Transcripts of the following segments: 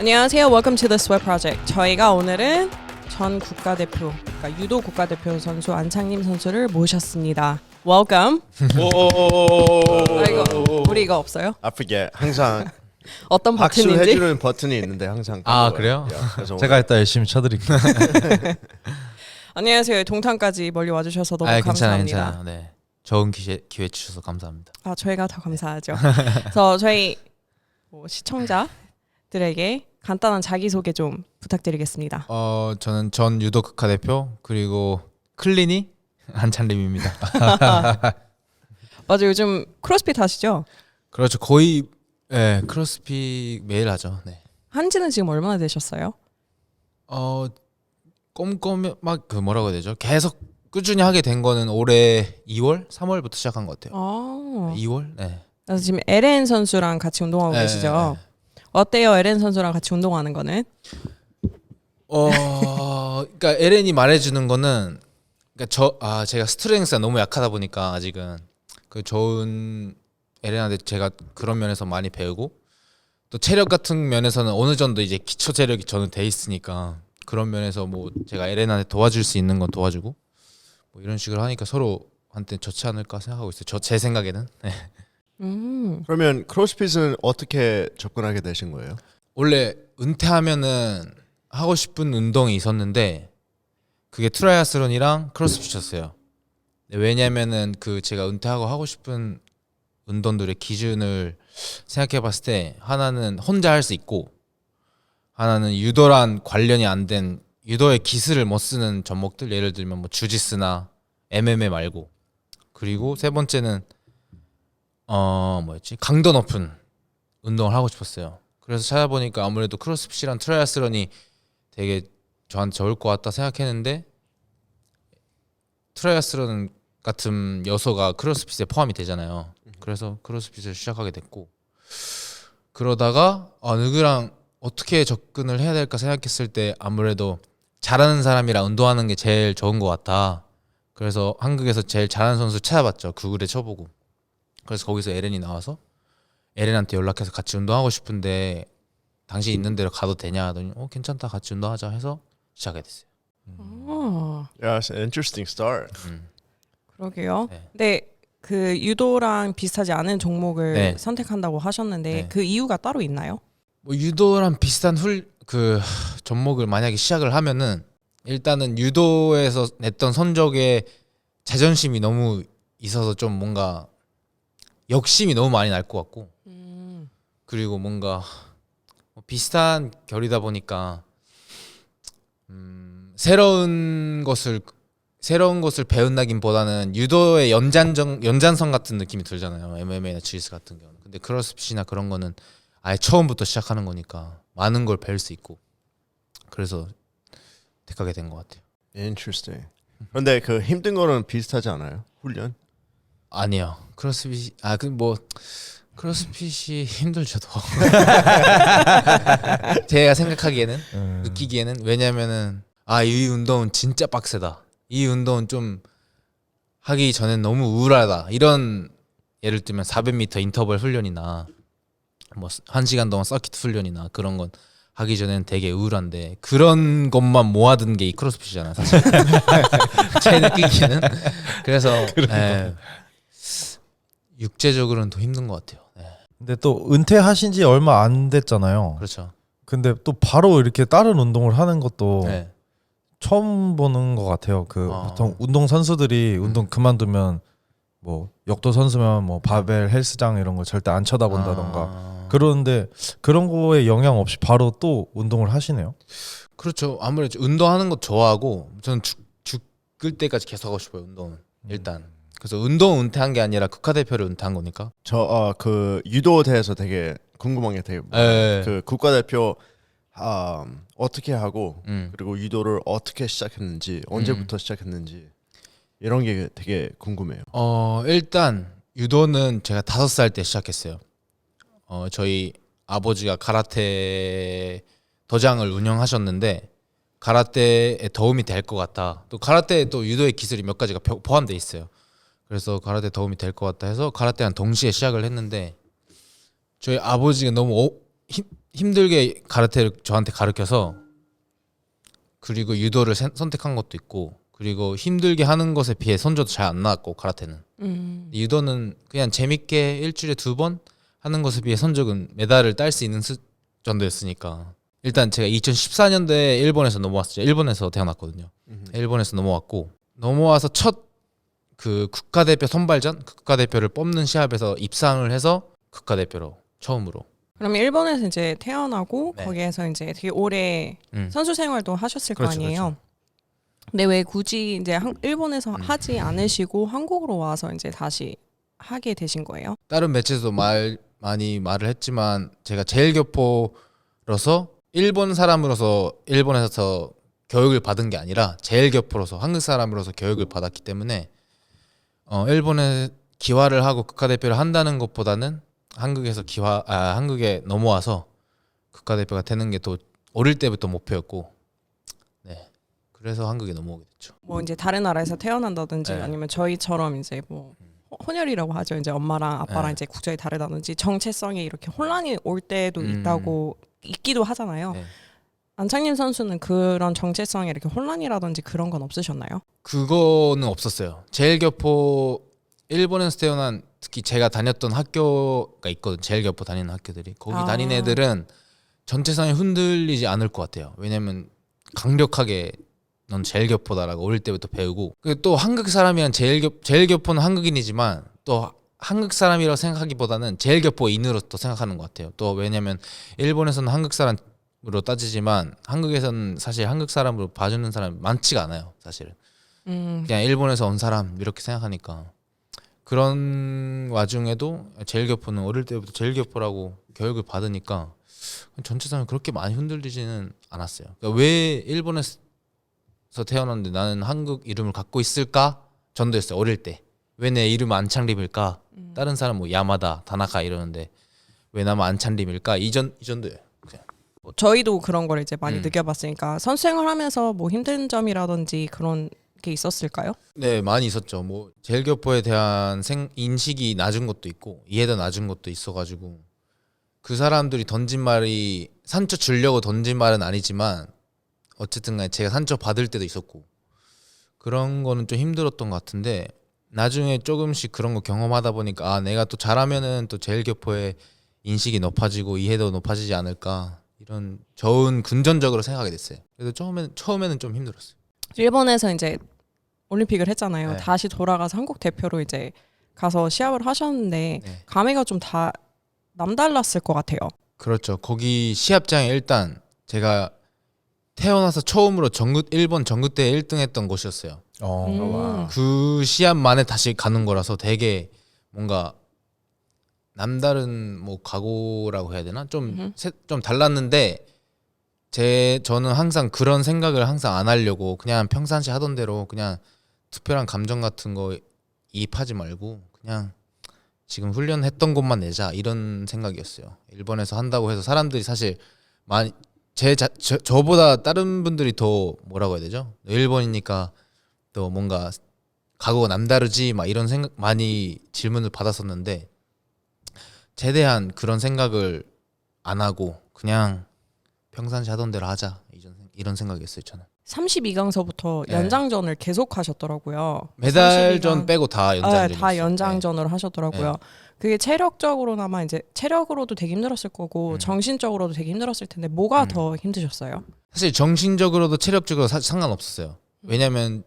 안녕하세요. Welcome to the Sweat Project. 저희가 오늘은 전 국가대표, 그러니까 유도 국가대표 선수 안창림 선수를 모셨습니다. Welcome. 이거 우리 이거 없어요? I forget. 항상 어떤 박수 버튼인지? 해주는 버튼이 있는데 항상 그래요? 그래서 제가 이따 열심히 쳐드릴게요. 안녕하세요. 동탄까지 멀리 와주셔서 너무 감사합니다. 괜찮아요. 네, 좋은 기회 주셔서 감사합니다. 저희가 더 감사하죠. 그래서 저희 시청자들에게 간단한 자기소개 좀 부탁드리겠습니다. 저는 전 유도 국가대표 그리고 클리니 안찬림입니다. 맞아요. 요즘 크로스핏 하시죠? 그렇죠. 거의 크로스핏 매일 하죠. 네. 한지는 지금 얼마나 되셨어요? 꼼꼼히 막 뭐라고 해야 되죠? 계속 꾸준히 하게 된 거는 올해 2월, 3월부터 시작한 것 같아요. 2월? 네. 그래서 지금 LN 선수랑 같이 운동하고 계시죠? 어때요? LN 선수랑 같이 운동하는 거는? 그러니까 LN이 말해주는 거는, 그러니까 제가 스트렝스가 너무 약하다 보니까 아직은 그 좋은 LN한테 제가 그런 면에서 많이 배우고, 또 체력 같은 면에서는 어느 정도 이제 기초 체력이 저는 돼 있으니까 그런 면에서 뭐 제가 LN한테 도와줄 수 있는 건 도와주고 뭐 이런 식으로 하니까 서로한테 좋지 않을까 생각하고 있어요. 제 생각에는. 네. 그러면 크로스핏은 어떻게 접근하게 되신 거예요? 원래 은퇴하면은 하고 싶은 운동이 있었는데 그게 트라이아슬론이랑 크로스핏이었어요. 왜냐면은 그 제가 은퇴하고 하고 싶은 운동들의 기준을 생각해봤을 때 하나는 혼자 할 수 있고 하나는 유도랑 관련이 안 된 유도의 기술을 못 쓰는 종목들, 예를 들면 뭐 주짓수나 MMA 말고, 그리고 세 번째는 강도 높은 운동을 하고 싶었어요. 그래서 찾아보니까 아무래도 크로스핏이랑 트라이아슬론이 되게 저한테 좋을 것 같다 생각했는데, 트라이아슬론 같은 요소가 크로스핏에 포함이 되잖아요. 그래서 크로스핏을 시작하게 됐고, 그러다가 누구랑 어떻게 접근을 해야 될까 생각했을 때 아무래도 잘하는 사람이랑 운동하는 게 제일 좋은 것 같아. 그래서 한국에서 제일 잘하는 선수 찾아봤죠. 구글에 쳐보고. 그래서 거기서 LN이 나와서 LN한테 연락해서 같이 운동하고 싶은데 당신 있는 대로 가도 되냐 하더니 괜찮다, 같이 운동하자 해서 시작하게 됐어요. Yeah, it's an interesting start. 그러게요. 네. 근데 그 유도랑 비슷하지 않은 종목을 네. 선택한다고 하셨는데 네. 그 이유가 따로 있나요? 뭐 유도랑 비슷한 종목을 만약에 시작을 하면은 일단은 유도에서 냈던 성적에 자존심이 너무 있어서 좀 뭔가 욕심이 너무 많이 날 것 같고, 그리고 뭔가 비슷한 결이다 보니까 새로운 것을 배운다기보다는 유도의 연장선 같은 느낌이 들잖아요. MMA나 GS 같은 경우는. 근데 크로스핏이나 그런 거는 아예 처음부터 시작하는 거니까 많은 걸 배울 수 있고, 그래서 택하게 된 것 같아요. Interesting. 그런데 그 힘든 거는 비슷하지 않아요? 훈련? 아니요. 크로스핏이 힘들죠 더. 제가 생각하기에는 느끼기에는, 왜냐면은 이 운동은 진짜 빡세다, 이 운동은 좀 하기 전엔 너무 우울하다, 이런, 예를 들면 400m 인터벌 훈련이나 뭐 1시간 동안 서킷 훈련이나 그런 건 하기 전엔 되게 우울한데 그런 것만 모아둔 게 이 크로스핏이잖아요 사실. 제 느끼기에는. 그래서 육체적으로는 더 힘든 것 같아요. 네. 근데 또 은퇴하신 지 얼마 안 됐잖아요. 그렇죠. 근데 또 바로 이렇게 다른 운동을 하는 것도 네. 처음 보는 것 같아요. 보통 운동 선수들이 운동 그만두면 뭐 역도 선수면 뭐 바벨 헬스장 이런 걸 절대 안 쳐다본다던가 그러는데 그런 거에 영향 없이 바로 또 운동을 하시네요. 그렇죠. 아무래도 운동하는 거 좋아하고 저는 죽을 때까지 계속 하고 싶어요, 운동은. 일단. 그래서 운동 은퇴한 게 아니라 국가대표를 은퇴한 거니까. 저 그 유도에 대해서 되게 궁금한 게 되게 많아요. 그 국가대표 어떻게 하고 그리고 유도를 어떻게 시작했는지, 언제부터 시작했는지 이런 게 되게 궁금해요. 일단 유도는 제가 5살 때 시작했어요. 저희 아버지가 가라테 도장을 운영하셨는데 가라테에 도움이 될 것 같다. 또 가라테에 또 유도의 기술이 몇 가지가 포함되어 있어요. 그래서 가라테 도움이 될 것 같다 해서 가라테랑 동시에 시작을 했는데, 저희 아버지가 너무 힘들게 가르테를 저한테 가르쳐서 그리고 유도를 선택한 것도 있고 그리고 힘들게 하는 것에 비해 선조도 잘 안 나왔고 카라테는 유도는 그냥 재밌게 일주일에 2번 하는 것에 비해 선적은 메달을 딸 수 있는 정도였으니까 일단 제가 2014년도에 일본에서 넘어왔죠. 일본에서 태어났거든요. 일본에서 넘어와서 첫 그 국가대표 선발전 국가대표를 뽑는 시합에서 입상을 해서 국가대표로 처음으로. 그럼 일본에서 이제 태어나고 네. 거기에서 이제 되게 오래 선수 생활도 하셨을 그렇죠, 거 아니에요. 그렇죠. 근데 왜 굳이 이제 일본에서 하지 않으시고 한국으로 와서 이제 다시 하게 되신 거예요? 다른 매체에서도 많이 말을 했지만 제가 제일교포로서 일본 사람으로서 일본에서 교육을 받은 게 아니라 제일교포로서 한국 사람으로서 교육을 받았기 때문에 일본에 기화를 하고 국가대표를 한다는 것보다는 한국에 넘어와서 국가대표가 되는 게 더 어릴 때부터 목표였고, 네, 그래서 한국에 넘어오게 됐죠. 뭐 이제 다른 나라에서 태어난다든지 네. 아니면 저희처럼 이제 뭐 혼혈이라고 하죠. 이제 엄마랑 아빠랑 네. 이제 국적이 다르다든지 정체성에 이렇게 혼란이 올 때도 있기도 하잖아요. 네. 안창림 선수는 그런 정체성에 이렇게 혼란이라든지 그런 건 없으셨나요? 그거는 없었어요. 제일교포 일본에서 태어난 특히 제가 다녔던 학교가 있거든. 제일교포 다니는 학교들이 거기 다니는 애들은 전체성이 흔들리지 않을 것 같아요. 왜냐면 강력하게 넌 제일교포다라고 어릴 때부터 배우고 또 한국 사람이란 제일교포는 한국인이지만 또 한국 사람이라고 생각하기보다는 제일교포인으로 또 생각하는 것 같아요. 또 왜냐면 일본에서는 한국 사람으로 따지지만 한국에서는 사실 한국 사람으로 봐주는 사람이 많지가 않아요. 사실은 그냥 일본에서 온 사람 이렇게 생각하니까 그런 와중에도 제일교포는 어릴 때부터 제일교포라고 교육을 받으니까 전체적으로 그렇게 많이 흔들리지는 않았어요. 그러니까 왜 일본에서 태어났는데 나는 한국 이름을 갖고 있을까? 전도였어요. 어릴 때. 왜 내 이름 안창림일까? 다른 사람 뭐 야마다, 다나카 이러는데 왜 나만 안창림일까? 이 정도예요. 그냥. 뭐 저희도 그런 걸 이제 많이 느껴봤으니까 선수 생활하면서 뭐 힘든 점이라든지 그런 게 있었을까요? 네, 많이 있었죠. 뭐 제일교포에 대한 인식이 낮은 것도 있고 이해도 낮은 것도 있어가지고 그 사람들이 던진 말이 상처 주려고 던진 말은 아니지만 어쨌든 간에 제가 상처 받을 때도 있었고 그런 거는 좀 힘들었던 것 같은데 나중에 조금씩 그런 거 경험하다 보니까 내가 또 잘하면은 또 제일교포의 인식이 높아지고 이해도 높아지지 않을까 이런 좋은 금전적으로 생각하게 됐어요. 그래서 처음에는 좀 힘들었어요. 일본에서 이제 올림픽을 했잖아요. 네. 다시 돌아가서 한국 대표로 이제 가서 시합을 하셨는데 네. 감회가 좀 다 남달랐을 것 같아요. 그렇죠. 거기 시합장에 일단 제가 태어나서 처음으로 일본 전국대회 1등 했던 곳이었어요. 그 시합만에 다시 가는 거라서 되게 뭔가 남다른 뭐 각오라고 해야 되나? 좀 달랐는데 저는 항상 그런 생각을 항상 안 하려고 그냥 평상시 하던 대로 그냥 특별한 감정 같은 거 이입하지 말고 그냥 지금 훈련했던 것만 내자 이런 생각이었어요. 일본에서 한다고 해서 사람들이 사실 많이 저보다 다른 분들이 더 뭐라고 해야 되죠? 일본이니까 또 뭔가 각오가 남다르지 막 이런 생각 많이 질문을 받았었는데 최대한 그런 생각을 안 하고 그냥 평상시 하던 대로 하자 이런 생각이었어요. 저는 32강서부터 네. 연장전을 계속 하셨더라고요. 메달전 32강. 빼고 다 연장전이었어요. 다 연장전으로 하셨더라고요. 네. 그게 체력적으로나마 이제 체력으로도 되게 힘들었을 거고 정신적으로도 되게 힘들었을 텐데 뭐가 더 힘드셨어요? 사실 정신적으로도 체력적으로 상관없었어요. 왜냐면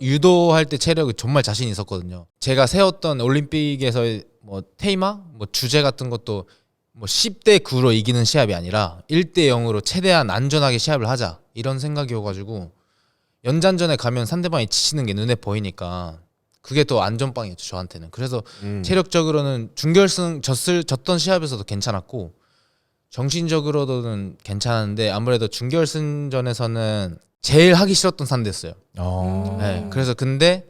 유도할 때 체력이 정말 자신 있었거든요. 제가 세웠던 올림픽에서의 뭐 테이마, 뭐 주제 같은 것도 뭐 10대 9로 이기는 시합이 아니라 1대 0으로 최대한 안전하게 시합을 하자 이런 생각이어가지고 연장전에 가면 상대방이 지치는 게 눈에 보이니까 그게 더 안전빵이었죠 저한테는. 그래서 체력적으로는 준결승 졌던 시합에서도 괜찮았고 정신적으로는 괜찮았는데 아무래도 준결승전에서는 제일 하기 싫었던 상대였어요. 네, 그래서 근데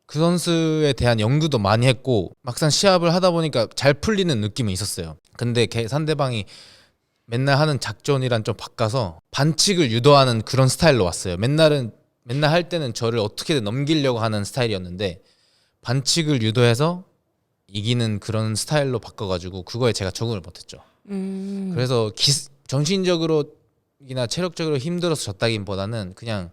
그 선수에 대한 연구도 많이 했고 막상 시합을 하다 보니까 잘 풀리는 느낌은 있었어요. 근데 상대방이 맨날 하는 작전이랑 좀 바꿔서 반칙을 유도하는 그런 스타일로 왔어요. 맨날 할 때는 저를 어떻게든 넘기려고 하는 스타일이었는데 반칙을 유도해서 이기는 그런 스타일로 바꿔가지고 그거에 제가 적응을 못했죠. 그래서 정신적으로나 체력적으로 힘들어서 졌다기보다는 그냥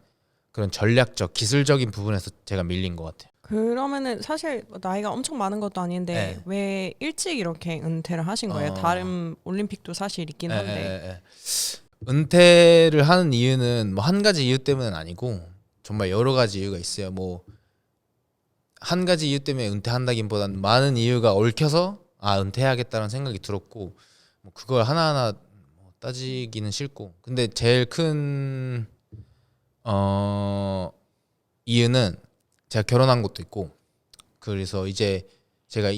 그런 전략적 기술적인 부분에서 제가 밀린 것 같아요. 그러면은 사실 나이가 엄청 많은 것도 아닌데 네. 왜 일찍 이렇게 은퇴를 하신 거예요? 다른 올림픽도 사실 있긴 한데. 은퇴를 하는 이유는 뭐 한 가지 이유 때문은 아니고 정말 여러 가지 이유가 있어요. 뭐 한 가지 이유 때문에 은퇴한다기보다는 많은 이유가 얽혀서 은퇴해야겠다는 생각이 들었고 뭐 그걸 하나하나 뭐 따지기는 싫고 근데 제일 큰 이유는 제가 결혼한 것도 있고 그래서 이제 제가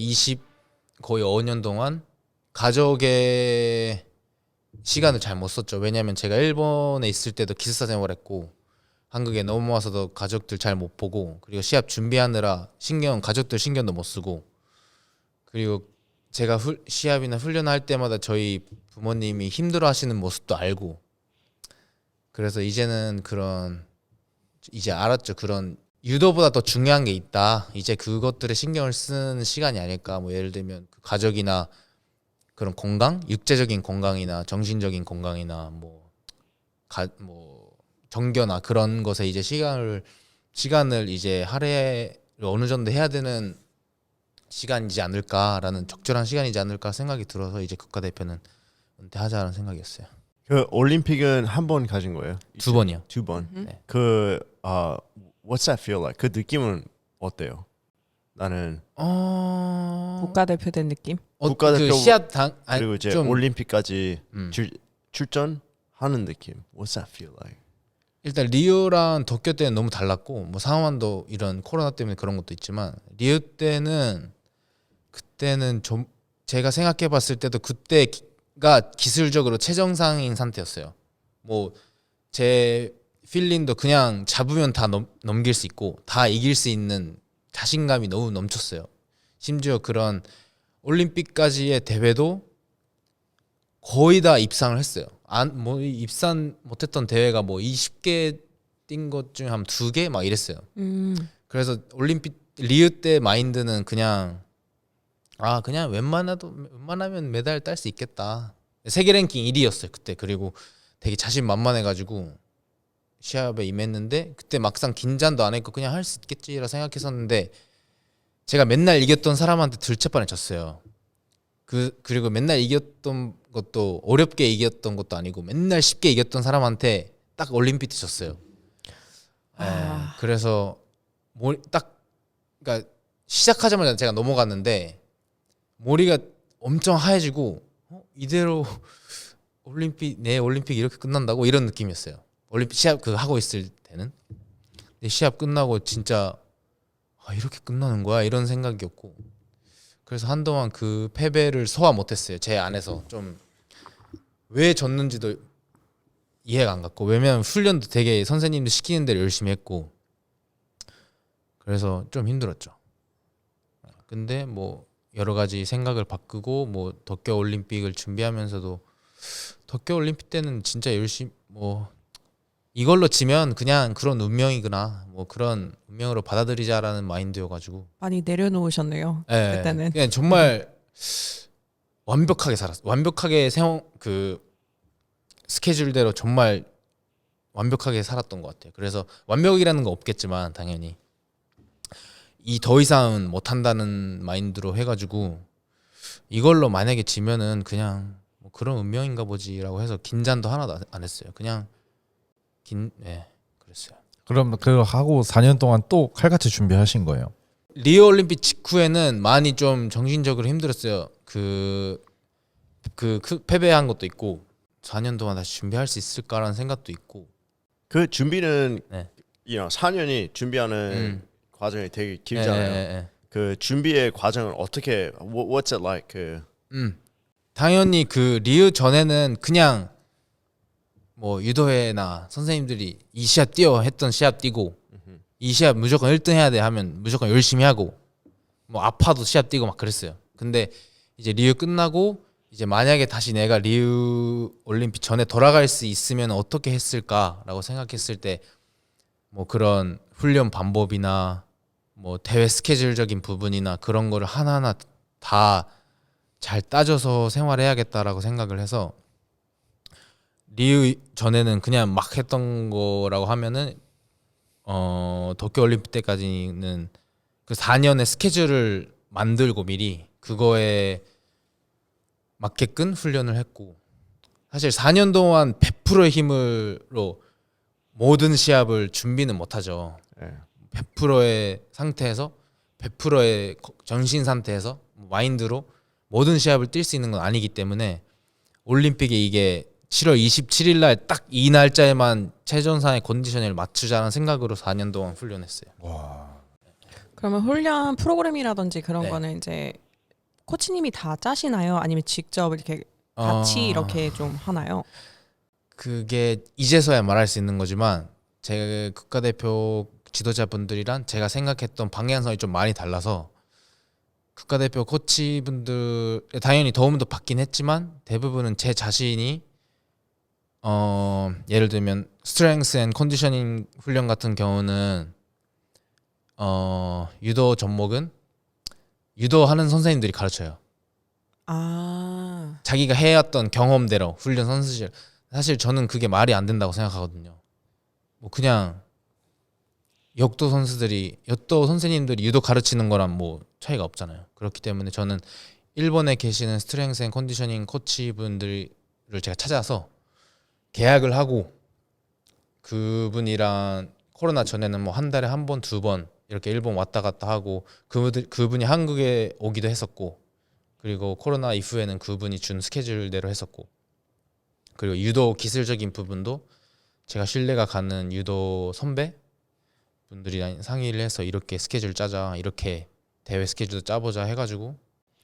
거의 5년 동안 가족의 시간을 잘 못 썼죠. 왜냐하면 제가 일본에 있을 때도 기숙사 생활했고 한국에 넘어와서도 가족들 잘 못 보고 그리고 시합 준비하느라 가족들 신경도 못 쓰고 그리고 제가 시합이나 훈련할 때마다 저희 부모님이 힘들어하시는 모습도 알고 그래서 이제는 이제 알았죠. 그런 유도보다 더 중요한 게 있다. 이제 그것들에 신경을 쓰는 시간이 아닐까. 뭐 예를 들면 가족이나 그런 건강, 육체적인 건강이나 정신적인 건강이나 뭐 정겨나 그런 것에 이제 시간을 이제 할애를 어느 정도 해야 되는 시간이지 않을까라는 적절한 시간이지 않을까 생각이 들어서 이제 국가대표는 은퇴하자는 생각이었어요. 그 올림픽은 한 번 가진 거예요? 2번이요. 2번. 네. What's that feel like? 그 느낌은 어때요? 나는 국가대표 된 느낌? 국가대표 그 시합 그리고 이제 좀 올림픽까지 출전하는 느낌. What's that feel like? 일단 리우랑 도쿄 때는 너무 달랐고 뭐 상황도 이런 코로나 때문에 그런 것도 있지만 리우 그때는 좀 제가 생각해 봤을 때도 그때가 기술적으로 최정상인 상태였어요. 뭐 제 필링도 그냥 잡으면 다 넘길 수 있고 다 이길 수 있는 자신감이 너무 넘쳤어요. 심지어 그런 올림픽까지의 대회도 거의 다 입상을 했어요. 뭐 입상 못했던 대회가 뭐 20개 뛴 것 중에 한 2개 막 이랬어요. 그래서 올림픽 리우 때 마인드는 그냥 웬만하면 메달 딸 수 있겠다. 세계 랭킹 1위였어요 그때. 그리고 되게 자신만만해가지고 시합에 임했는데 그때 막상 긴장도 안 했고 그냥 할 수 있겠지라 생각했었는데 제가 맨날 이겼던 사람한테 들채판에 졌어요. 그리고 맨날 이겼던 것도 어렵게 이겼던 것도 아니고 맨날 쉽게 이겼던 사람한테 딱 올림픽 때 졌어요. 그래서 그러니까 시작하자마자 제가 넘어갔는데 머리가 엄청 하얘지고 이대로 내 올림픽 이렇게 끝난다고 이런 느낌이었어요. 올림픽 시합 하고 있을 때는. 근데 시합 끝나고 진짜 이렇게 끝나는 거야 이런 생각이었고 그래서 한동안 그 패배를 소화 못했어요. 제 안에서 좀 왜 졌는지도 이해가 안 갔고 왜냐면 훈련도 되게 선생님들 시키는 대로 열심히 했고 그래서 좀 힘들었죠. 근데 뭐 여러 가지 생각을 바꾸고 뭐 도쿄 올림픽을 준비하면서도 도쿄 올림픽 때는 진짜 열심히 뭐 이걸로 지면 그냥 그런 운명이구나 뭐 그런 운명으로 받아들이자라는 마인드여가지고 많이 내려놓으셨네요. 네, 그때는. 그냥 정말 완벽하게 살았어. 완벽하게 스케줄대로 정말 완벽하게 살았던 것 같아요. 그래서 완벽이라는 거 없겠지만 당연히 더 이상은 못한다는 마인드로 해가지고 이걸로 만약에 지면은 그냥 뭐 그런 운명인가 보지라고 해서 긴장도 하나도 안 했어요. 그냥 그랬어요. 그럼 그거 하고 4년 동안 또 칼같이 준비하신 거예요? 리오 올림픽 직후에는 많이 좀 정신적으로 힘들었어요. 패배한 것도 있고 4년 동안 다시 준비할 수 있을까라는 생각도 있고. 그 준비는 네. 4년이 준비하는 과정이 되게 길잖아요. 그 준비의 과정을 어떻게 what's it like? 당연히 그 리우 전에는 그냥 뭐 유도회나 선생님들이 이 시합 뛰어 했던 시합 뛰고 이 시합 무조건 1등 해야 돼 하면 무조건 열심히 하고 뭐 아파도 시합 뛰고 막 그랬어요. 근데 이제 리우 끝나고 이제 만약에 다시 내가 리우 올림픽 전에 돌아갈 수 있으면 어떻게 했을까라고 생각했을 때 뭐 그런 훈련 방법이나 뭐 대회 스케줄적인 부분이나 그런 거를 하나하나 다 잘 따져서 생활해야겠다라고 생각을 해서 리우 전에는 그냥 막 했던 거라고 하면은 도쿄 올림픽 때까지는 그 4년의 스케줄을 만들고 미리 그거에 맞게끔 훈련을 했고 사실 4년 동안 100%의 힘으로 모든 시합을 준비는 못하죠. 예. 100%의 상태에서 100%의 정신 상태에서 마인드로 모든 시합을 뛸 수 있는 건 아니기 때문에 올림픽에 이게 7월 27일 날 딱 이 날짜에만 최전상의 컨디션을 맞추자는 생각으로 4년 동안 훈련했어요. 그러면 훈련 프로그램이라든지 그런 네. 거는 이제 코치님이 다 짜시나요? 아니면 직접 이렇게 같이 이렇게 좀 하나요? 그게 이제서야 말할 수 있는 거지만 제 국가대표 지도자분들이랑 제가 생각했던 방향성이 좀 많이 달라서 국가대표 코치분들 당연히 도움도 받긴 했지만 대부분은 제 자신이 예를 들면 스트렝스 앤 컨디셔닝 훈련 같은 경우는 유도 종목은 유도하는 선생님들이 가르쳐요. 아, 자기가 해왔던 경험대로 훈련 선수실 사실 저는 그게 말이 안 된다고 생각하거든요. 뭐 그냥 역도 선생님들이 유도 가르치는 거랑 뭐 차이가 없잖아요. 그렇기 때문에 저는 일본에 계시는 스트렝스 앤 컨디셔닝 코치분들을 제가 찾아서 계약을 하고 그분이랑 코로나 전에는 뭐 한 달에 한 번, 두 번 이렇게 일본 왔다 갔다 하고 그분이 한국에 오기도 했었고 그리고 코로나 이후에는 그분이 준 스케줄대로 했었고 그리고 유도 기술적인 부분도 제가 신뢰가 가는 유도 선배 분들이랑 상의를 해서 이렇게 스케줄 짜자 이렇게 대회 스케줄도 짜보자 해가지고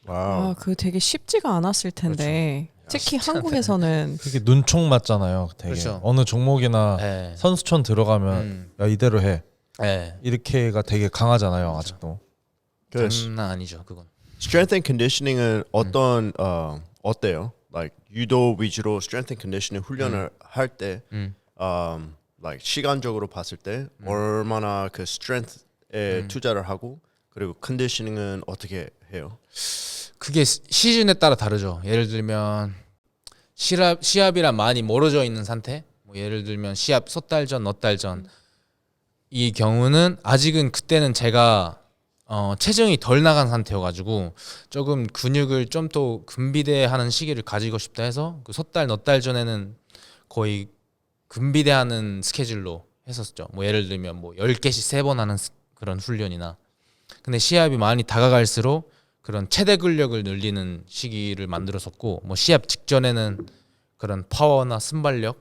와우. 아, 그 되게 쉽지가 않았을 텐데 특히 한국에서는 그게 눈총 맞잖아요. 되게 그렇죠. 어느 종목이나 네. 선수촌 들어가면 야 이대로 해 네. 이렇게가 되게 강하잖아요. 아직도. 그 장난 아니죠 그건. strength and conditioning은 어떤 어때요? Like 유도 위주로 strength and conditioning 훈련을 할 때, like 시간적으로 봤을 때 얼마나 그 strength에 투자를 하고 그리고 conditioning은 어떻게 해요? 그게 시즌에 따라 다르죠. 예를 들면 시합이랑 많이 멀어져 있는 상태. 뭐 예를 들면 시합 석 달 전, 넉 달 전. 이 경우는 아직은 그때는 제가 체중이 덜 나간 상태여가지고 조금 근육을 좀 더 근비대하는 시기를 가지고 싶다 해서 그 석 달, 넉 달 전에는 거의 근비대하는 스케줄로 했었죠. 뭐 예를 들면 뭐 10개씩 3번 하는 그런 훈련이나. 근데 시합이 많이 다가갈수록 그런 최대 근력을 늘리는 시기를 만들었었고 뭐 시합 직전에는 그런 파워나 순발력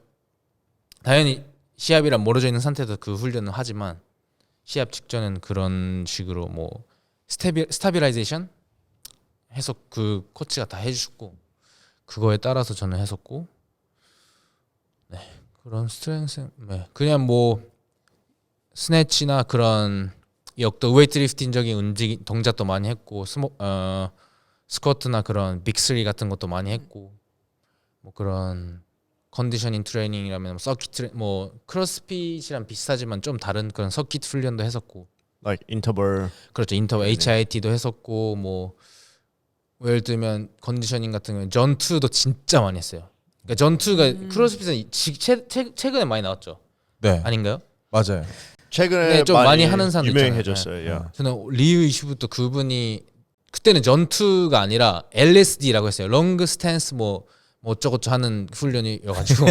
당연히 시합이랑 멀어져 있는 상태에서 그 훈련을 하지만 시합 직전에는 그런 식으로 뭐 스타빌라이제이션 해서 그 코치가 다 해주셨고 그거에 따라서 저는 했었고 네 그런 스트렝스 네 그냥 뭐 스네치나 그런 역도 웨이트리프팅적인 움직임 동작도 많이 했고 스쿼트나 그런 빅3 같은 것도 많이 했고 뭐 그런 컨디셔닝 트레이닝이라면 뭐 크로스핏이랑 비슷하지만 좀 다른 그런 서킷 훈련도 했었고 Like interval. 그렇죠 인터벌 HIIT도 했었고 뭐 예를 들면 컨디셔닝 같은 경우는 전투도 진짜 많이 했어요. 그러니까 전투가 크로스핏은 최근에 많이 나왔죠. 네. 아닌가요? 맞아요. 최근에 네, 좀 많이 하는 사람도 유명해졌어요. 있잖아요. 야. 저는 리우 이슈부터 그분이 그때는 전투가 아니라 LSD라고 했어요. 롱그 스탠스 뭐 어쩌고저쩌고 하는 훈련이어가지고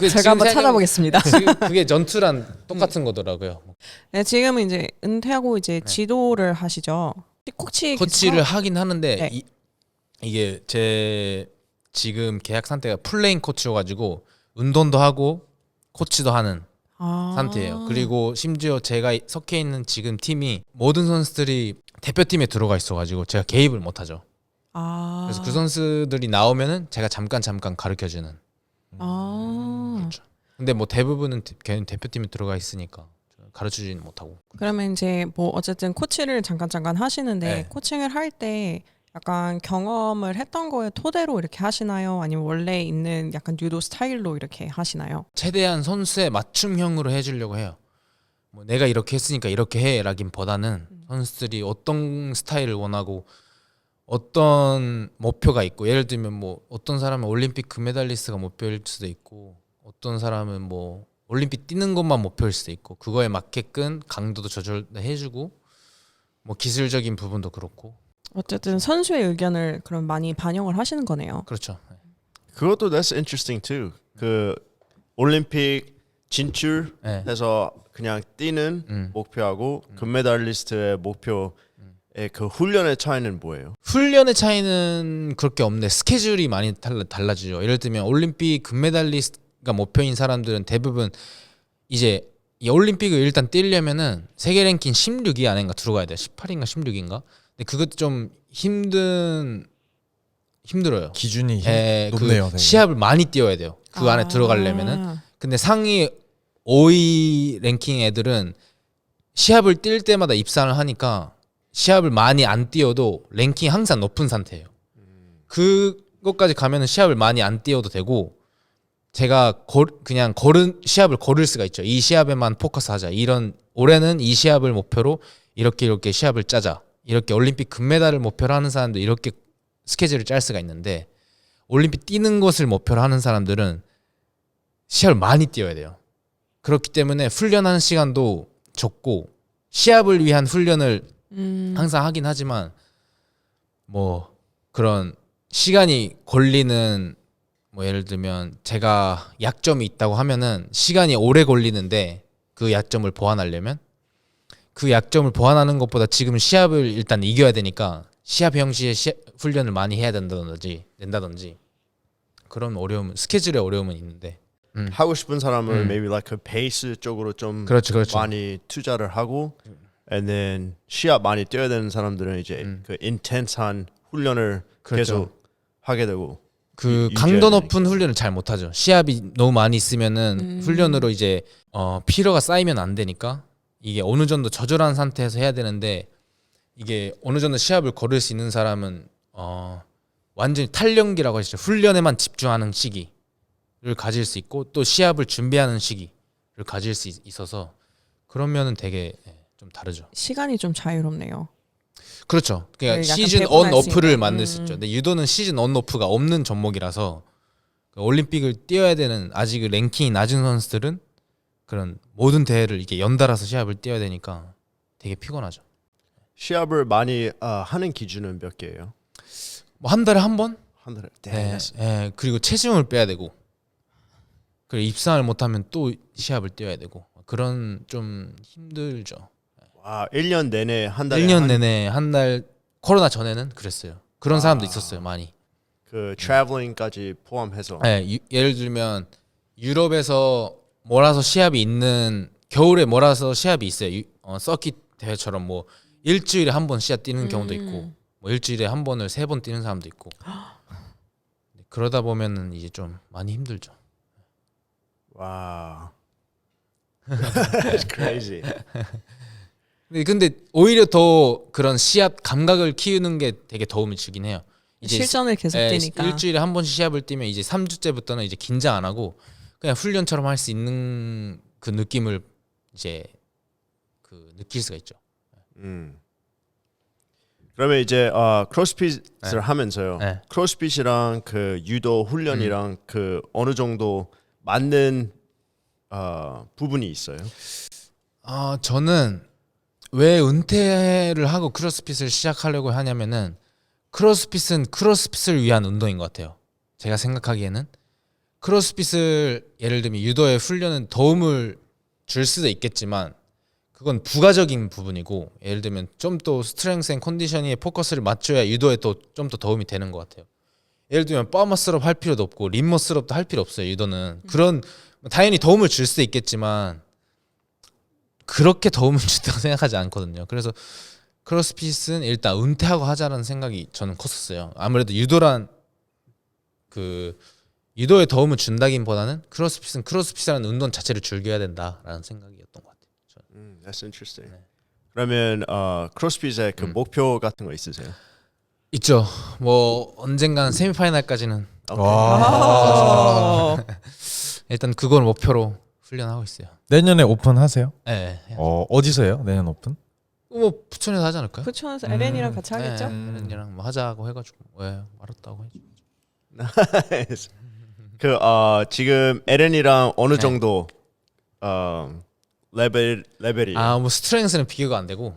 제가 한번 찾아보겠습니다. 지금 그게 전투랑 똑같은 거더라고요. 네, 지금은 이제 은퇴하고 이제 지도를 하시죠. 코치를 하긴 하는데 네. 이게 제 지금 계약 상태가 플레잉 코치여가지고 운동도 하고 코치도 하는 상태예요. 그리고 심지어 제가 속해 있는 지금 팀이 모든 선수들이 대표팀에 들어가 있어가지고 제가 개입을 못하죠. 그래서 그 선수들이 나오면은 제가 잠깐 가르쳐주는. 그렇죠. 근데 뭐 대부분은 걔는 대표팀에 들어가 있으니까 가르쳐주지는 못하고. 그러면 이제 뭐 어쨌든 코치를 잠깐 하시는데 네. 코칭을 할 때 약간 경험을 했던 거에 토대로 이렇게 하시나요? 아니면 원래 있는 약간 유도 스타일로 이렇게 하시나요? 최대한 선수의 맞춤형으로 해주려고 해요. 뭐 내가 이렇게 했으니까 이렇게 해라기보다는 선수들이 어떤 스타일을 원하고 어떤 목표가 있고 예를 들면 뭐 어떤 사람은 올림픽 금메달리스트가 목표일 수도 있고 어떤 사람은 뭐 올림픽 뛰는 것만 목표일 수도 있고 그거에 맞게끔 강도도 조절해주고 뭐 기술적인 부분도 그렇고 어쨌든 선수의 의견을 그럼 많이 반영을 하시는 거네요. 그렇죠. 그것도 that's interesting too. 그 올림픽 진출해서 네. 그냥 뛰는 목표하고 금메달리스트의 목표의 그 훈련의 차이는 뭐예요? 훈련의 차이는 그렇게 없는데 스케줄이 많이 달라지죠. 예를 들면 올림픽 금메달리스트가 목표인 사람들은 대부분 이제 이 올림픽을 일단 뛰려면은 세계 랭킹 16위 안인가 들어가야 돼요. 18인가 16인가. 근데 그것도 좀 힘들어요. 기준이 그 높네요. 되게. 시합을 많이 뛰어야 돼요. 그 안에 들어가려면은. 근데 상위 5위 랭킹 애들은 시합을 뛸 때마다 입상을 하니까 시합을 많이 안 뛰어도 랭킹이 항상 높은 상태예요. 그것까지 가면은 시합을 많이 안 뛰어도 되고 제가 그냥 시합을 고를 수가 있죠. 이 시합에만 포커스하자. 이런 올해는 이 시합을 목표로 이렇게 시합을 짜자. 이렇게 올림픽 금메달을 목표로 하는 사람도 이렇게 스케줄을 짤 수가 있는데 올림픽 뛰는 것을 목표로 하는 사람들은 시합을 많이 뛰어야 돼요. 그렇기 때문에 훈련하는 시간도 적고 시합을 위한 훈련을 항상 하긴 하지만 뭐 그런 시간이 걸리는 뭐 예를 들면 제가 약점이 있다고 하면은 시간이 오래 걸리는데 그 약점을 보완하려면 그 약점을 보완하는 것보다 지금 시합을 일단 이겨야 되니까 시합 형식의 훈련을 많이 해야 된다든지 그런 어려움, 스케줄의 어려움은 있는데 하고 싶은 사람은 maybe like 그 베이스 쪽으로 좀 그렇죠. 많이 투자를 하고 and then 시합 많이 뛰어야 되는 사람들은 이제 그 인텐스한 훈련을 그렇죠. 계속 하게 되고 그 강도 높은 훈련을 잘 못하죠. 시합이 너무 많이 있으면은 훈련으로 이제 피로가 쌓이면 안 되니까 이게 어느 정도 저절한 상태에서 해야 되는데 이게 어느 정도 시합을 걸을 수 있는 사람은 완전히 탈령기라고 하시죠. 훈련에만 집중하는 시기를 가질 수 있고 또 시합을 준비하는 시기를 가질 수 있어서 그러면은 되게 좀 다르죠. 시간이 좀 자유롭네요. 그렇죠. 그러니까 약간 시즌 배분할 온 수 오프를 있는. 만들 수 있죠. 근데 유도는 시즌 온 오프가 없는 종목이라서 올림픽을 뛰어야 되는 아직 랭킹이 낮은 선수들은 그런 모든 대회를 이게 연달아서 시합을 뛰어야 되니까 되게 피곤하죠. 시합을 많이 하는 기준은 몇 개예요? 뭐 한 달에 한 번? 한 달에. 그리고 체중을 빼야 되고 그리고 입상을 못하면 또 시합을 뛰어야 되고 그런 좀 힘들죠. 와, 1년 내내 한 달에 1년 내내 한 달 코로나 전에는 그랬어요. 그런 사람도 있었어요. 많이. 그 트래블링까지 포함해서. 네, 예를 들면 유럽에서 몰아서 시합이 있는 겨울에 몰아서 시합이 있어요. 서킷 대회처럼 뭐 일주일에 한 번 시합 뛰는 경우도 있고 뭐 일주일에 한 번을 3번 뛰는 사람도 있고 그러다 보면은 이제 좀 많이 힘들죠. 와. That's crazy. 근데 오히려 더 그런 시합 감각을 키우는 게 되게 도움을 주긴 해요. 이제 실전을 계속 뛰니까. 일주일에 한 번씩 시합을 뛰면 이제 3주째부터는 이제 긴장 안 하고 그냥 훈련처럼 할 수 있는 그 느낌을 이제 그 느낄 수가 있죠. 그러면 이제 크로스핏을 하면서요. 네. 크로스핏이랑 그 유도 훈련이랑 그 어느 정도 맞는 부분이 있어요? 저는 왜 은퇴를 하고 크로스핏을 시작하려고 하냐면은 크로스핏은 크로스핏을 위한 운동인 것 같아요. 제가 생각하기에는 크로스핏을 예를 들면 유도의 훈련은 도움을 줄 수도 있겠지만 그건 부가적인 부분이고 예를 들면 좀 더 스트렝스 앤 컨디셔닝에 포커스를 맞춰야 유도에 또 좀 더 도움이 되는 것 같아요. 예를 들면 파머스럽 할 필요도 없고 림머스럽도 할 필요 없어요. 유도는 그런 당연히 도움을 줄 수도 있겠지만 그렇게 도움을 준다고 생각하지 않거든요. 그래서 크로스핏은 일단 은퇴하고 하자라는 생각이 저는 컸었어요. 아무래도 유도란 그 유도에 도움을 준다기보다는 크로스핏은 크로스핏이라는 운동 자체를 즐겨야 된다라는 생각이었던 것 같아요. That's interesting. 그러면 크로스핏의 그 목표 같은 거 있으세요? 있죠. 뭐 언젠간 세미파이널까지는 일단 그걸 목표로 훈련하고 있어요. 내년에 오픈 하세요? 네. 어디서 해요? 내년 오픈? 뭐 부천에서 하지 않을까요? 부천에서 LN이랑 같이 하겠죠? LN이랑 뭐 하자고 해가지고 왜 말았다고 해줘. 지금 에렌이랑 어느 네. 정도 레벨이. 뭐 스트렝스는 비교가 안 되고.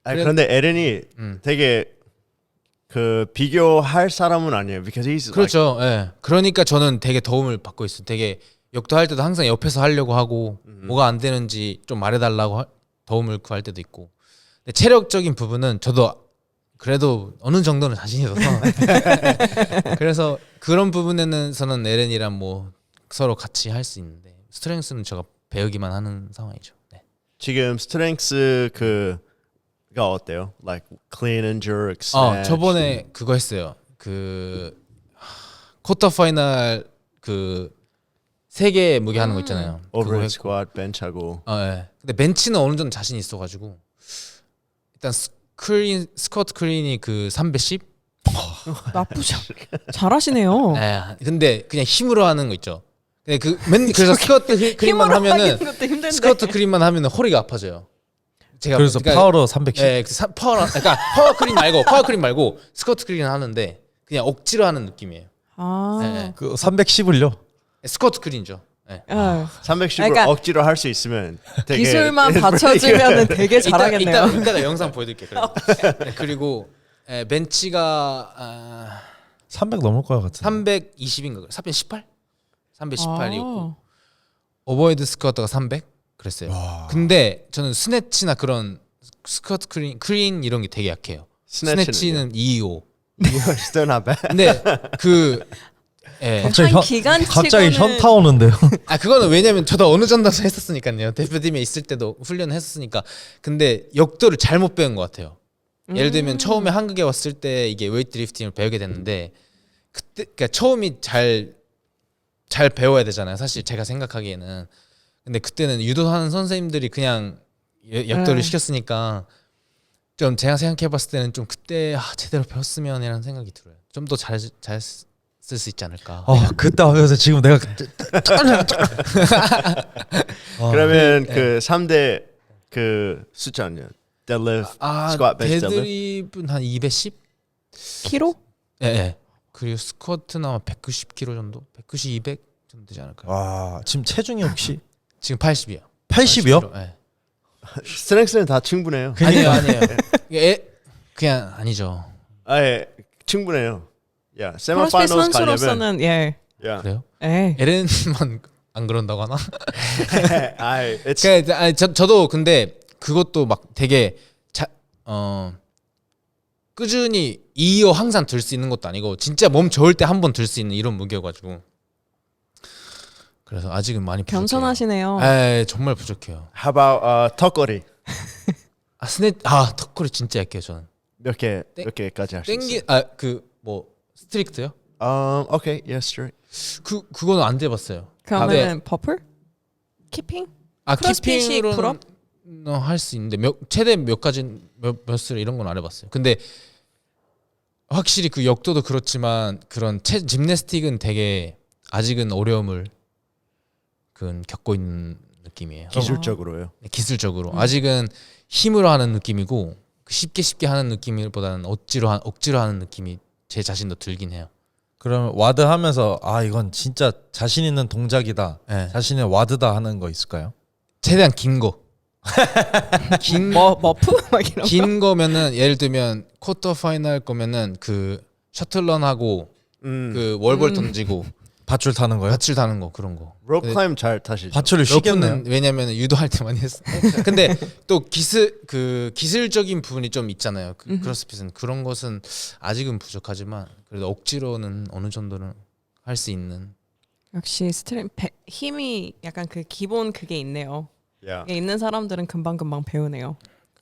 그런데 에렌이 되게 그 비교할 사람은 아니에요. Because he's 그렇죠. 예. 그러니까 저는 되게 도움을 받고 있어요. 되게 역도 할 때도 항상 옆에서 하려고 하고 뭐가 안 되는지 좀 말해달라고 도움을 구할 때도 있고. 근데 체력적인 부분은 저도 그래도 어느 정도는 자신이 있어서 그래서 그런 부분에서는 에렌이랑 뭐 서로 같이 할 수 있는데 스트렝스는 제가 배우기만 하는 상황이죠. 네. 지금 스트렝스 그가 어때요? Like clean and jerk, snatch. 저번에 그거 했어요. 그 쿼터 파이널 그 3개 무게 하는 거 있잖아요. 그거 overhead 했고. squat, bench하고. 예. 근데 벤치는 어느 정도 자신 있어가지고 일단 스쿼트 클린이 그 310. 나쁘죠. 잘하시네요. 근데 그냥 힘으로 하는 거 있죠. 근데 그래서 스쿼트 클린만 힘으로 하면은 하기는 것도 힘든데. 스쿼트 클린만 하면은 허리가 아파져요. 제가 그래서 그러니까, 파워로 310. 예, 그러니까 파워 클린 말고 스쿼트 클린 하는데 그냥 억지로 하는 느낌이에요. 예. 그 310을요. 스쿼트 클린이죠. 예. 310을 그러니까 억지로 할 수 있으면 되게 기술만 받쳐주면 되게 잘하겠네요. 이따가 영상 보여드릴게요. 네, 그리고 벤치가 300 넘을 것 같은데. 320인가 318? 318이었고 오버헤드 스쿼트가 300 그랬어요. 근데 저는 스네치나 그런 스쿼트 클린 이런 게 되게 약해요. 스네치는 225. You're still not bad. 근데 갑자기 갑자기 기간치고는- 현타 오는데요. 그거는 왜냐면 저도 어느 정도 했었으니까요. 대표팀에 있을 때도 훈련을 했었으니까. 근데 역도를 잘못 배운 것 같아요. 예를 들면 처음에 한국에 왔을 때 이게 웨이트 리프팅을 배우게 됐는데 그때 그러니까 처음이 잘 배워야 되잖아요. 사실 제가 생각하기에는. 근데 그때는 유도하는 선생님들이 그냥 역도를 시켰으니까 좀 제가 생각해봤을 때는 좀 그때 제대로 배웠으면이라는 생각이 들어요. 좀 더 잘 쓸 수 있지 않을까. 그때 하면서 지금 내가 그러면 그 3대 그 숫자는요? deadlift, squat, bench, deadlift. 데드립은 한 210? 키로? 예. 그리고 스쿼트는 아마 190kg 정도? 190, 200 정도 되지 않을까요? 지금 체중이 혹시 지금 80이요. 80이요? 예. 스트렝스는 다 충분해요. 아니에요. 그냥 아니죠. 예, 충분해요. Yeah, 크로스핏 semifinals 가려면. 선수로서는 Yeah. 그래요? 예. 에렌만 안 그런다고 하나? It's 저도 근데 그것도 막 되게 꾸준히 이어 항상 들 수 있는 것도 아니고 진짜 몸 좋을 때 한 번 들 수 있는 이런 무게여가지고 그래서 아직은 많이 부족해요. 겸손하시네요. 정말 부족해요. how about 턱걸이 턱걸이 진짜 약해요 저는. 몇 개까지 할 수 있어요? 뭐 스트릭트요? Okay, yes, straight. 그거는 안 돼봤어요. 그러면 버플? 키핑? 크로스핏이 풀업? 할 수 있는데 최대 몇 가지 몇 수를 이런 건 안 해봤어요. 근데 확실히 그 역도도 그렇지만 그런 짐내스틱은 되게 아직은 어려움을 겪고 있는 느낌이에요. 기술적으로요. 기술적으로 아직은 힘으로 하는 느낌이고 쉽게 하는 느낌보다는 억지로 하는 느낌이 제 자신도 들긴 해요. 그러면 와드 하면서 이건 진짜 자신 있는 동작이다. 네. 자신의 와드다 하는 거 있을까요? 최대한 긴 거. 머프? 막 이런 거? 긴 거면은 예를 들면 쿼터 파이널 거면은 그 셔틀런하고 그 월볼 던지고 밧줄 타는 거요? 밧줄 다는 거 그런 거. rope climb 잘 타시죠? 밧줄을 쉬겠네요. 러프는 왜냐면 유도할 때 많이 했어. 근데 또 기술적인 부분이 좀 있잖아요. 크로스핏은 그런 것은 아직은 부족하지만 그래도 억지로는 어느 정도는 할 수 있는. 역시 힘이 약간 그 기본 그게 있네요. Yeah. 그게 있는 사람들은 금방 배우네요.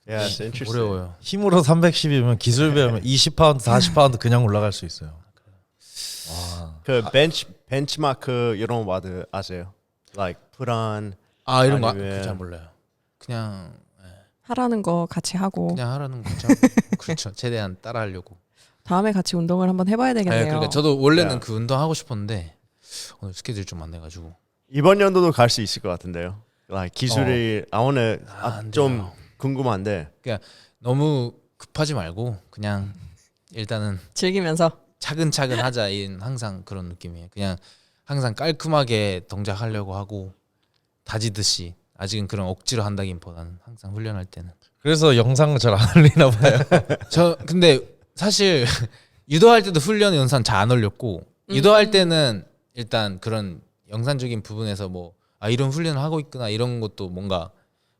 Yeah, it's interesting. 어려워요. 힘으로 310이면 기술 배우면 20파운드, 40파운드 그냥 올라갈 수 있어요. 그 벤치마크 이런 와드 아세요? Like put on. 이런 거 아니면- 잘 몰라요. 그냥 하라는 거 같이 하고 그냥 하라는 거죠. 그렇죠. 최대한 따라하려고. 다음에 같이 운동을 한번 해봐야 되겠네요. 그러니까 저도 원래는 야. 그 운동 하고 싶었는데 오늘 스케줄 좀 안 돼가지고. 이번 연도도 갈 수 있을 것 같은데요. Like 기술이 I wanna 안 좀 돼요. 궁금한데 너무 급하지 말고 그냥 일단은 즐기면서. 차근차근 하자. 항상 그런 느낌이에요. 그냥 항상 깔끔하게 동작하려고 하고 다지듯이 아직은 그런 억지로 한다기보다는 항상 훈련할 때는. 그래서 영상을 잘 안 올리나 봐요. 저 근데 사실 유도할 때도 훈련 영상 잘 안 올렸고 유도할 때는 일단 그런 영상적인 부분에서 뭐 이런 훈련을 하고 있구나 이런 것도 뭔가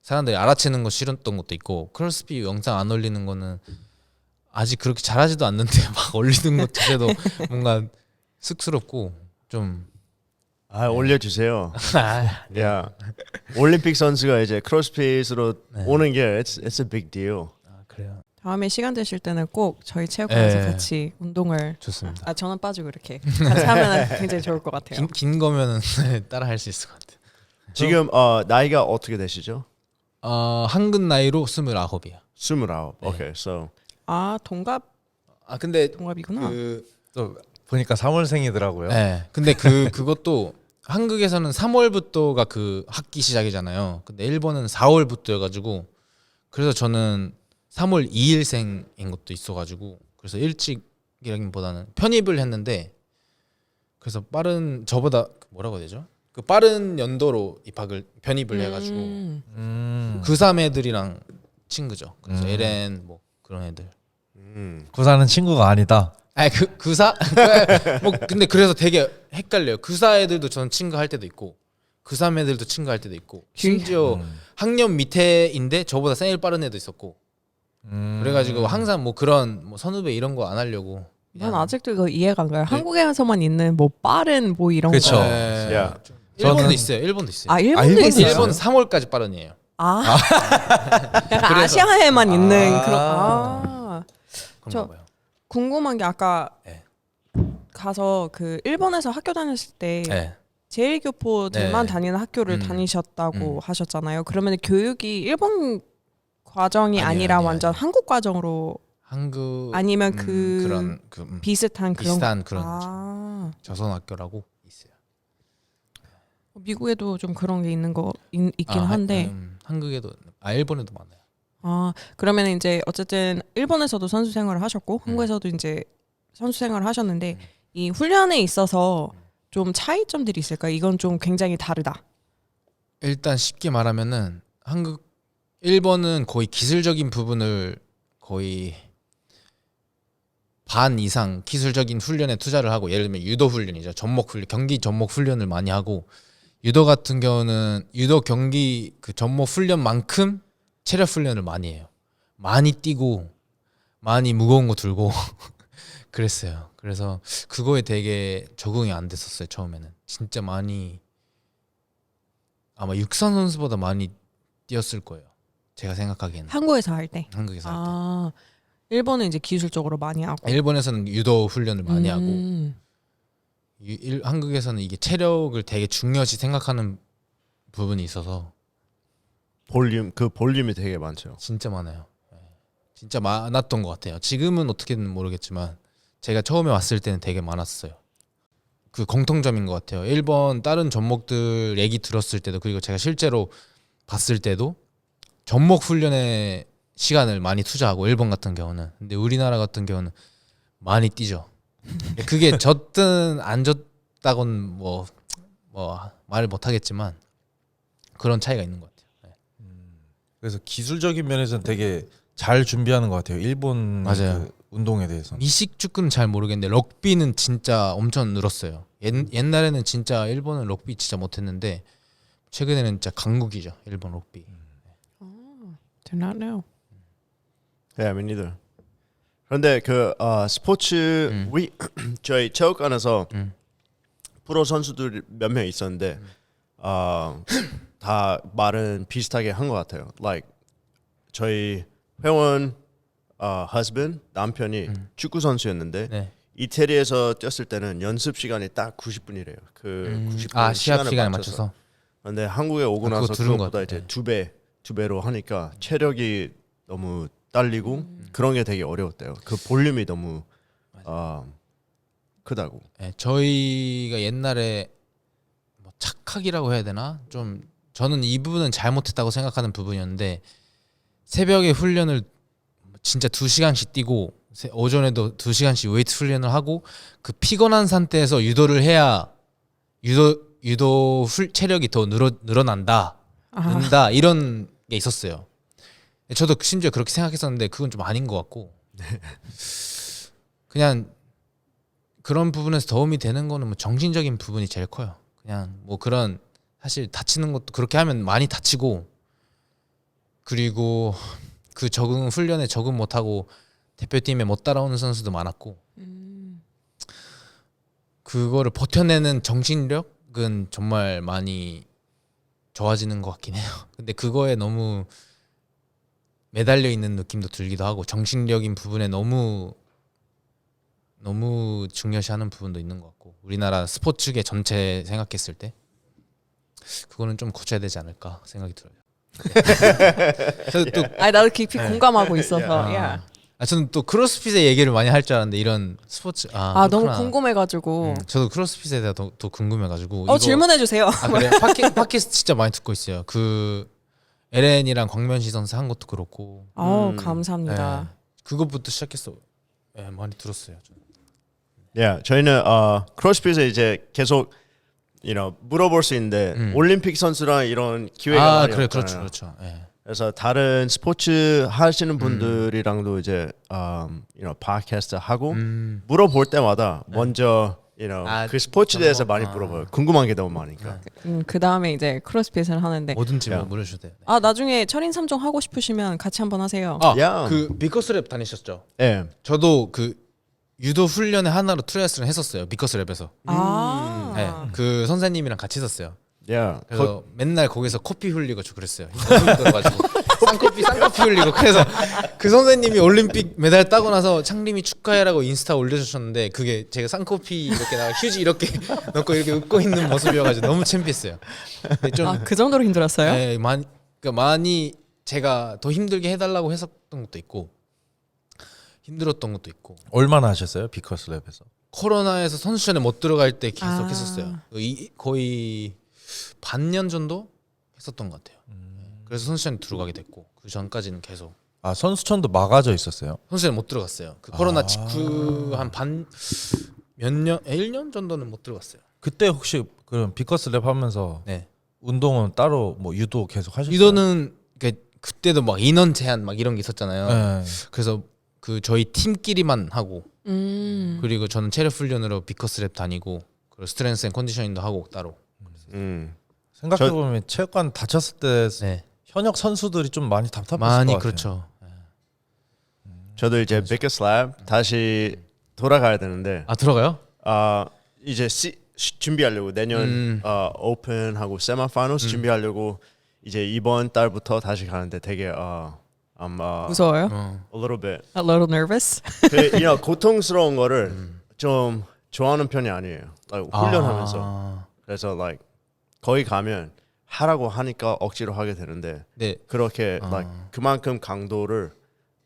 사람들이 알아채는 거 싫었던 것도 있고 크로스핏 영상 안 올리는 거는 아직 그렇게 잘하지도 않는데 막 올리는 것 자체도 뭔가 쑥스럽고 좀 올려주세요. 야 올림픽 선수가 이제 크로스핏으로 오는 게 it's a big deal. 그래요. 다음에 시간 되실 때는 꼭 저희 체육관에서 네. 같이 운동을 좋습니다. 저는 빠지고 이렇게 같이 하면 굉장히 좋을 것 같아요. 긴 거면은 따라 할 수 있을 것 같아요. 지금 나이가 어떻게 되시죠? 한국 나이로 29이요. 29. 네. 오케이, so 근데 동갑이구나. 또 보니까 3월생이더라고요. 네. 근데 그것도 한국에서는 3월부터가 그 학기 시작이잖아요. 근데 일본은 4월부터여가지고 그래서 저는 3월 2일생인 것도 있어가지고 그래서 일찍이라기보다는 편입을 했는데 그래서 빠른 저보다 뭐라고 해야 되죠? 그 빠른 연도로 편입을 해가지고 그3 애들이랑 친구죠. 그래서 LN 뭐 그런 애들. 구사는 친구가 아니다. 그사 뭐 근데 그래서 되게 헷갈려요. 그사 애들도 저는 친구 할 때도 있고 그3 애들도 친구 할 때도 있고 심지어 학년 밑에인데 저보다 생일 빠른 애도 있었고 그래가지고 항상 뭐 그런 뭐 선후배 이런 거 안 하려고. 난 아직도 이거 이해가 안 가요. 한국에서만 있는 뭐 빠른 뭐 이런 그쵸. 거. 야 일본도 있어요. 일본도 있어요. 일본도 일본도 있어요. 일본 3월까지 빠른이에요. 약간 그래서- 아시아에만 있는 그런. 그런가 봐요. 궁금한 게 아까 네. 가서 그 일본에서 학교 다녔을 때 네. 제1교포들만 네. 다니는 학교를 다니셨다고 하셨잖아요. 그러면 교육이 일본 과정이 아니라 아니에요. 완전 한국 과정으로 한국 아니면 그런 비슷한 그런 비슷한 그런 조선 학교라고 있어요. 미국에도 좀 그런 게 있는 거 있긴 한데 한국에도 일본에도 많아요. 그러면 이제 어쨌든 일본에서도 선수 생활을 하셨고 한국에서도 이제 선수 생활을 하셨는데 이 훈련에 있어서 좀 차이점들이 있을까요? 이건 좀 굉장히 다르다. 일단 쉽게 말하면은 일본은 거의 기술적인 부분을 거의 반 이상 기술적인 훈련에 투자를 하고 예를 들면 유도 훈련이죠. 전목 훈련, 경기 전목 훈련을 많이 하고 유도 같은 경우는 유도 경기 그 전목 훈련만큼 체력 훈련을 많이 해요. 많이 뛰고 많이 무거운 거 들고 그랬어요. 그래서 그거에 되게 적응이 안 됐었어요. 처음에는 진짜 많이 아마 육상 선수보다 많이 뛰었을 거예요. 제가 생각하기에는 한국에서 할 때. 한국에서 할 때. 일본은 이제 기술적으로 많이 하고. 일본에서는 유도 훈련을 많이 하고 음. 한국에서는 이게 체력을 되게 중요시 생각하는 부분이 있어서 볼륨이 되게 많죠. 진짜 많아요. 진짜 많았던 것 같아요. 지금은 어떻게든 모르겠지만 제가 처음에 왔을 때는 되게 많았어요. 그 공통점인 것 같아요. 일본 다른 종목들 얘기 들었을 때도 그리고 제가 실제로 봤을 때도 전목 훈련에 시간을 많이 투자하고 일본 같은 경우는 근데 우리나라 같은 경우는 많이 뛰죠. 그게 졌든 안 졌다고는 뭐 말을 못 하겠지만 그런 차이가 있는 것 같아요. 그래서 기술적인 면에서는 되게 잘 준비하는 것 같아요. 일본 맞아요. 그 운동에 대해서. 미식 축구는 잘 모르겠는데 럭비는 진짜 엄청 늘었어요. 옛날에는 진짜 일본은 럭비 진짜 못했는데 최근에는 진짜 강국이죠. 일본 럭비. Did not know. Yeah, me neither. 그런데 그 스포츠 저희 체육관에서 프로 선수들 몇 명 있었는데 다 말은 비슷하게 한 것 같아요. Like 저희 회원 husband 남편이 축구 선수였는데 네. 이태리에서 뛰었을 때는 연습 시간이 딱 90분이래요. 그 90분 시합 시간에 맞춰서. 그런데 한국에 오고 그거 나서 들은 그것보다 것 이제 같아요. 두 배로 하니까 체력이 너무 딸리고 그런 게 되게 어려웠대요. 그 볼륨이 너무 크다고. 네, 저희가 옛날에 뭐 착각이라고 해야 되나? 좀 저는 이 부분은 잘못했다고 생각하는 부분이었는데 새벽에 훈련을 진짜 2시간씩 뛰고 오전에도 2시간씩 웨이트 훈련을 하고 그 피곤한 상태에서 유도를 해야 유도 체력이 더 늘어난다. 는다 이런 게 있었어요. 저도 심지어 그렇게 생각했었는데 그건 좀 아닌 것 같고 그냥 그런 부분에서 도움이 되는 거는 뭐 정신적인 부분이 제일 커요. 그냥 뭐 그런 사실 다치는 것도 그렇게 하면 많이 다치고 그리고 그 훈련에 적응 못하고 대표팀에 못 따라오는 선수도 많았고 그거를 버텨내는 정신력은 정말 많이 좋아지는 것 같긴 해요. 근데 그거에 너무 매달려 있는 느낌도 들기도 하고 정신력인 부분에 너무 중요시하는 부분도 있는 것 같고 우리나라 스포츠계 전체 생각했을 때 그거는 좀 고쳐야 되지 않을까 생각이 들어요. 저도 또 나도 깊이 공감하고 있어서. 야. 저는 또 크로스핏의 얘기를 많이 할 줄 알았는데 이런 스포츠 너무 그렇구나. 궁금해가지고. 저도 크로스핏에 대해 더 궁금해가지고 질문해 주세요. 그래요? 팟캐스트 진짜 많이 듣고 있어요. 그 LN이랑 광면시 선수 한 것도 그렇고 감사합니다. 네. 그것부터 시작했어. 네, 많이 들었어요. 저희는 크로스핏에 이제 계속 물어볼 수 있는데 올림픽 선수랑 이런 기회가 많이 없잖아요. 그렇죠. 네. 그래서 다른 스포츠 하시는 분들이랑도 이제 팟캐스트 하고 물어볼 때마다 먼저 그 스포츠에 대해서 많이 물어봐요. 궁금한 게 너무 많으니까. 그 다음에 이제 크로스핏을 하는데. 뭐든지 물으셔도 돼요. 나중에 철인 3종 하고 싶으시면 같이 한번 하세요. 그 비커스랩 다니셨죠? 네. 저도 그 유도 훈련의 하나로 트라이애슬을 했었어요. 비커스랩에서. 네, 그 선생님이랑 같이 있었어요. 그래서 맨날 거기서 커피 흘리고 저 그랬어요. 힘들어가지고 쌍커피 흘리고 그래서 그 선생님이 올림픽 메달 따고 나서 창림이 축하해라고 인스타 올려주셨는데 그게 제가 쌍커피 이렇게 나가 휴지 이렇게 넣고 이렇게 웃고 있는 모습이어가지고 너무 창피했어요. 그 정도로 힘들었어요? 네, 많이 제가 더 힘들게 해달라고 했었던 것도 있고 힘들었던 것도 있고. 얼마나 하셨어요? 비커스랩에서? 코로나에서 선수촌에 못 들어갈 때 계속 했었어요. 거의 반년 정도 했었던 것 같아요. 그래서 선수촌에 들어가게 됐고 그 전까지는 계속 선수촌도 막아져 있었어요? 선수촌에 못 들어갔어요. 그 코로나 직후 한 몇 년, 1년 정도는 못 들어갔어요. 그때 혹시 그럼 비커스랩 하면서 네. 운동은 따로 뭐 유도 계속 하셨어요? 유도는 그때도 막 인원 제한 막 이런 게 있었잖아요. 네. 그래서 그 저희 팀끼리만 하고 그리고 저는 체력 훈련으로 비커스랩 다니고 그리고 스트렝스 앤 컨디셔닝도 하고 따로. 생각해보면 체육관 다쳤을 때 네. 현역 선수들이 좀 많이 답답했을 많이 것 같아요. 그렇죠. 저도 이제 비커스랩 다시 돌아가야 되는데 들어가요? 이제 준비하려고 내년 오픈하고 세미파이널스 준비하려고 이제 이번 달부터 다시 가는데 되게 무서워요? a little bit. A little nervous? 고통스러운 거를 좀 좋아하는 편이 아니에요. 훈련하면서. 그래서 거기 가면 하라고 하니까 억지로 하게 되는데 네. 그렇게 그만큼 강도를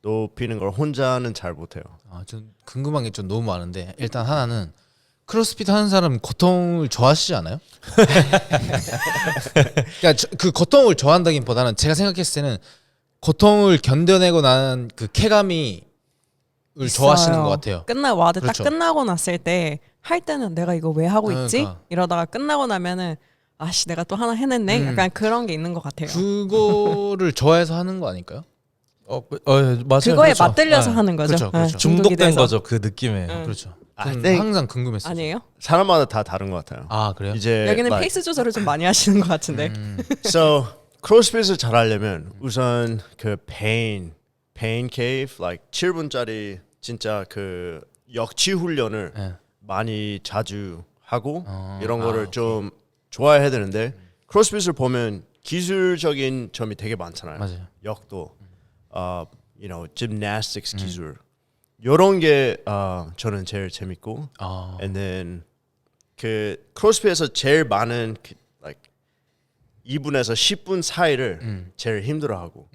높이는 걸 혼자는 잘 못해요. 좀 궁금한 게 좀 너무 많은데 일단 하나는 크로스핏 하는 사람 고통을 좋아하시지 않아요? 그러니까 그 고통을 좋아한다기보다는 제가 생각했을 때는 고통을 견뎌내고 나는 그 쾌감이 좋아하시는 것 같아요. 와드 그렇죠. 딱 끝나고 났을 때 할 때는 내가 이거 왜 하고 있지? 그러니까. 이러다가 끝나고 나면은 내가 또 하나 해냈네. 약간 그런 게 있는 것 같아요. 그거를 좋아해서 하는 거 아닐까요? 맞아요. 그거에 그렇죠. 맞들려서 하는 거죠. 그렇죠. 중독이 중독된 돼서. 거죠 그 느낌에. 그렇죠. I 저는 think- 항상 궁금했어요. 아니에요? 사람마다 다 다른 것 같아요. 그래요? 이제 여기는 페이스 조절을 좀 많이 하시는 것 같은데. So 크로스핏을 잘하려면 우선 그 pain cave 7분짜리 진짜 그 역치 훈련을 네. 많이 자주 하고 이런 거를 좀 좋아해야 되는데 크로스핏을 보면 기술적인 점이 되게 많잖아요. 맞아요. 역도, gymnastics 기술 이런 게 저는 제일 재밌고, and then 그 크로스핏에서 제일 많은 2분에서 10분 사이를 제일 힘들어하고,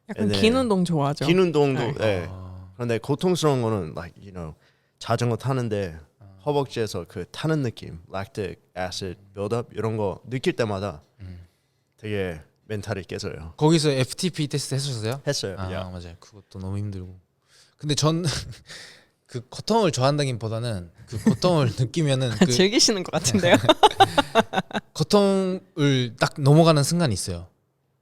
약간 긴 운동 좋아하죠. 긴 운동도, 네. 그런데 고통스러운 거는 자전거 타는데 허벅지에서 그 타는 느낌, lactic acid buildup 이런 거 느낄 때마다 되게 멘탈이 깨져요. 거기서 FTP 테스트 했었어요? 했어요. 아 야. 맞아요. 그것도 너무 힘들고. 근데 전 그 고통을 좋아한다기보다는 그 고통을 느끼면은 그 즐기시는 것 같은데요. 고통을 딱 넘어가는 순간이 있어요.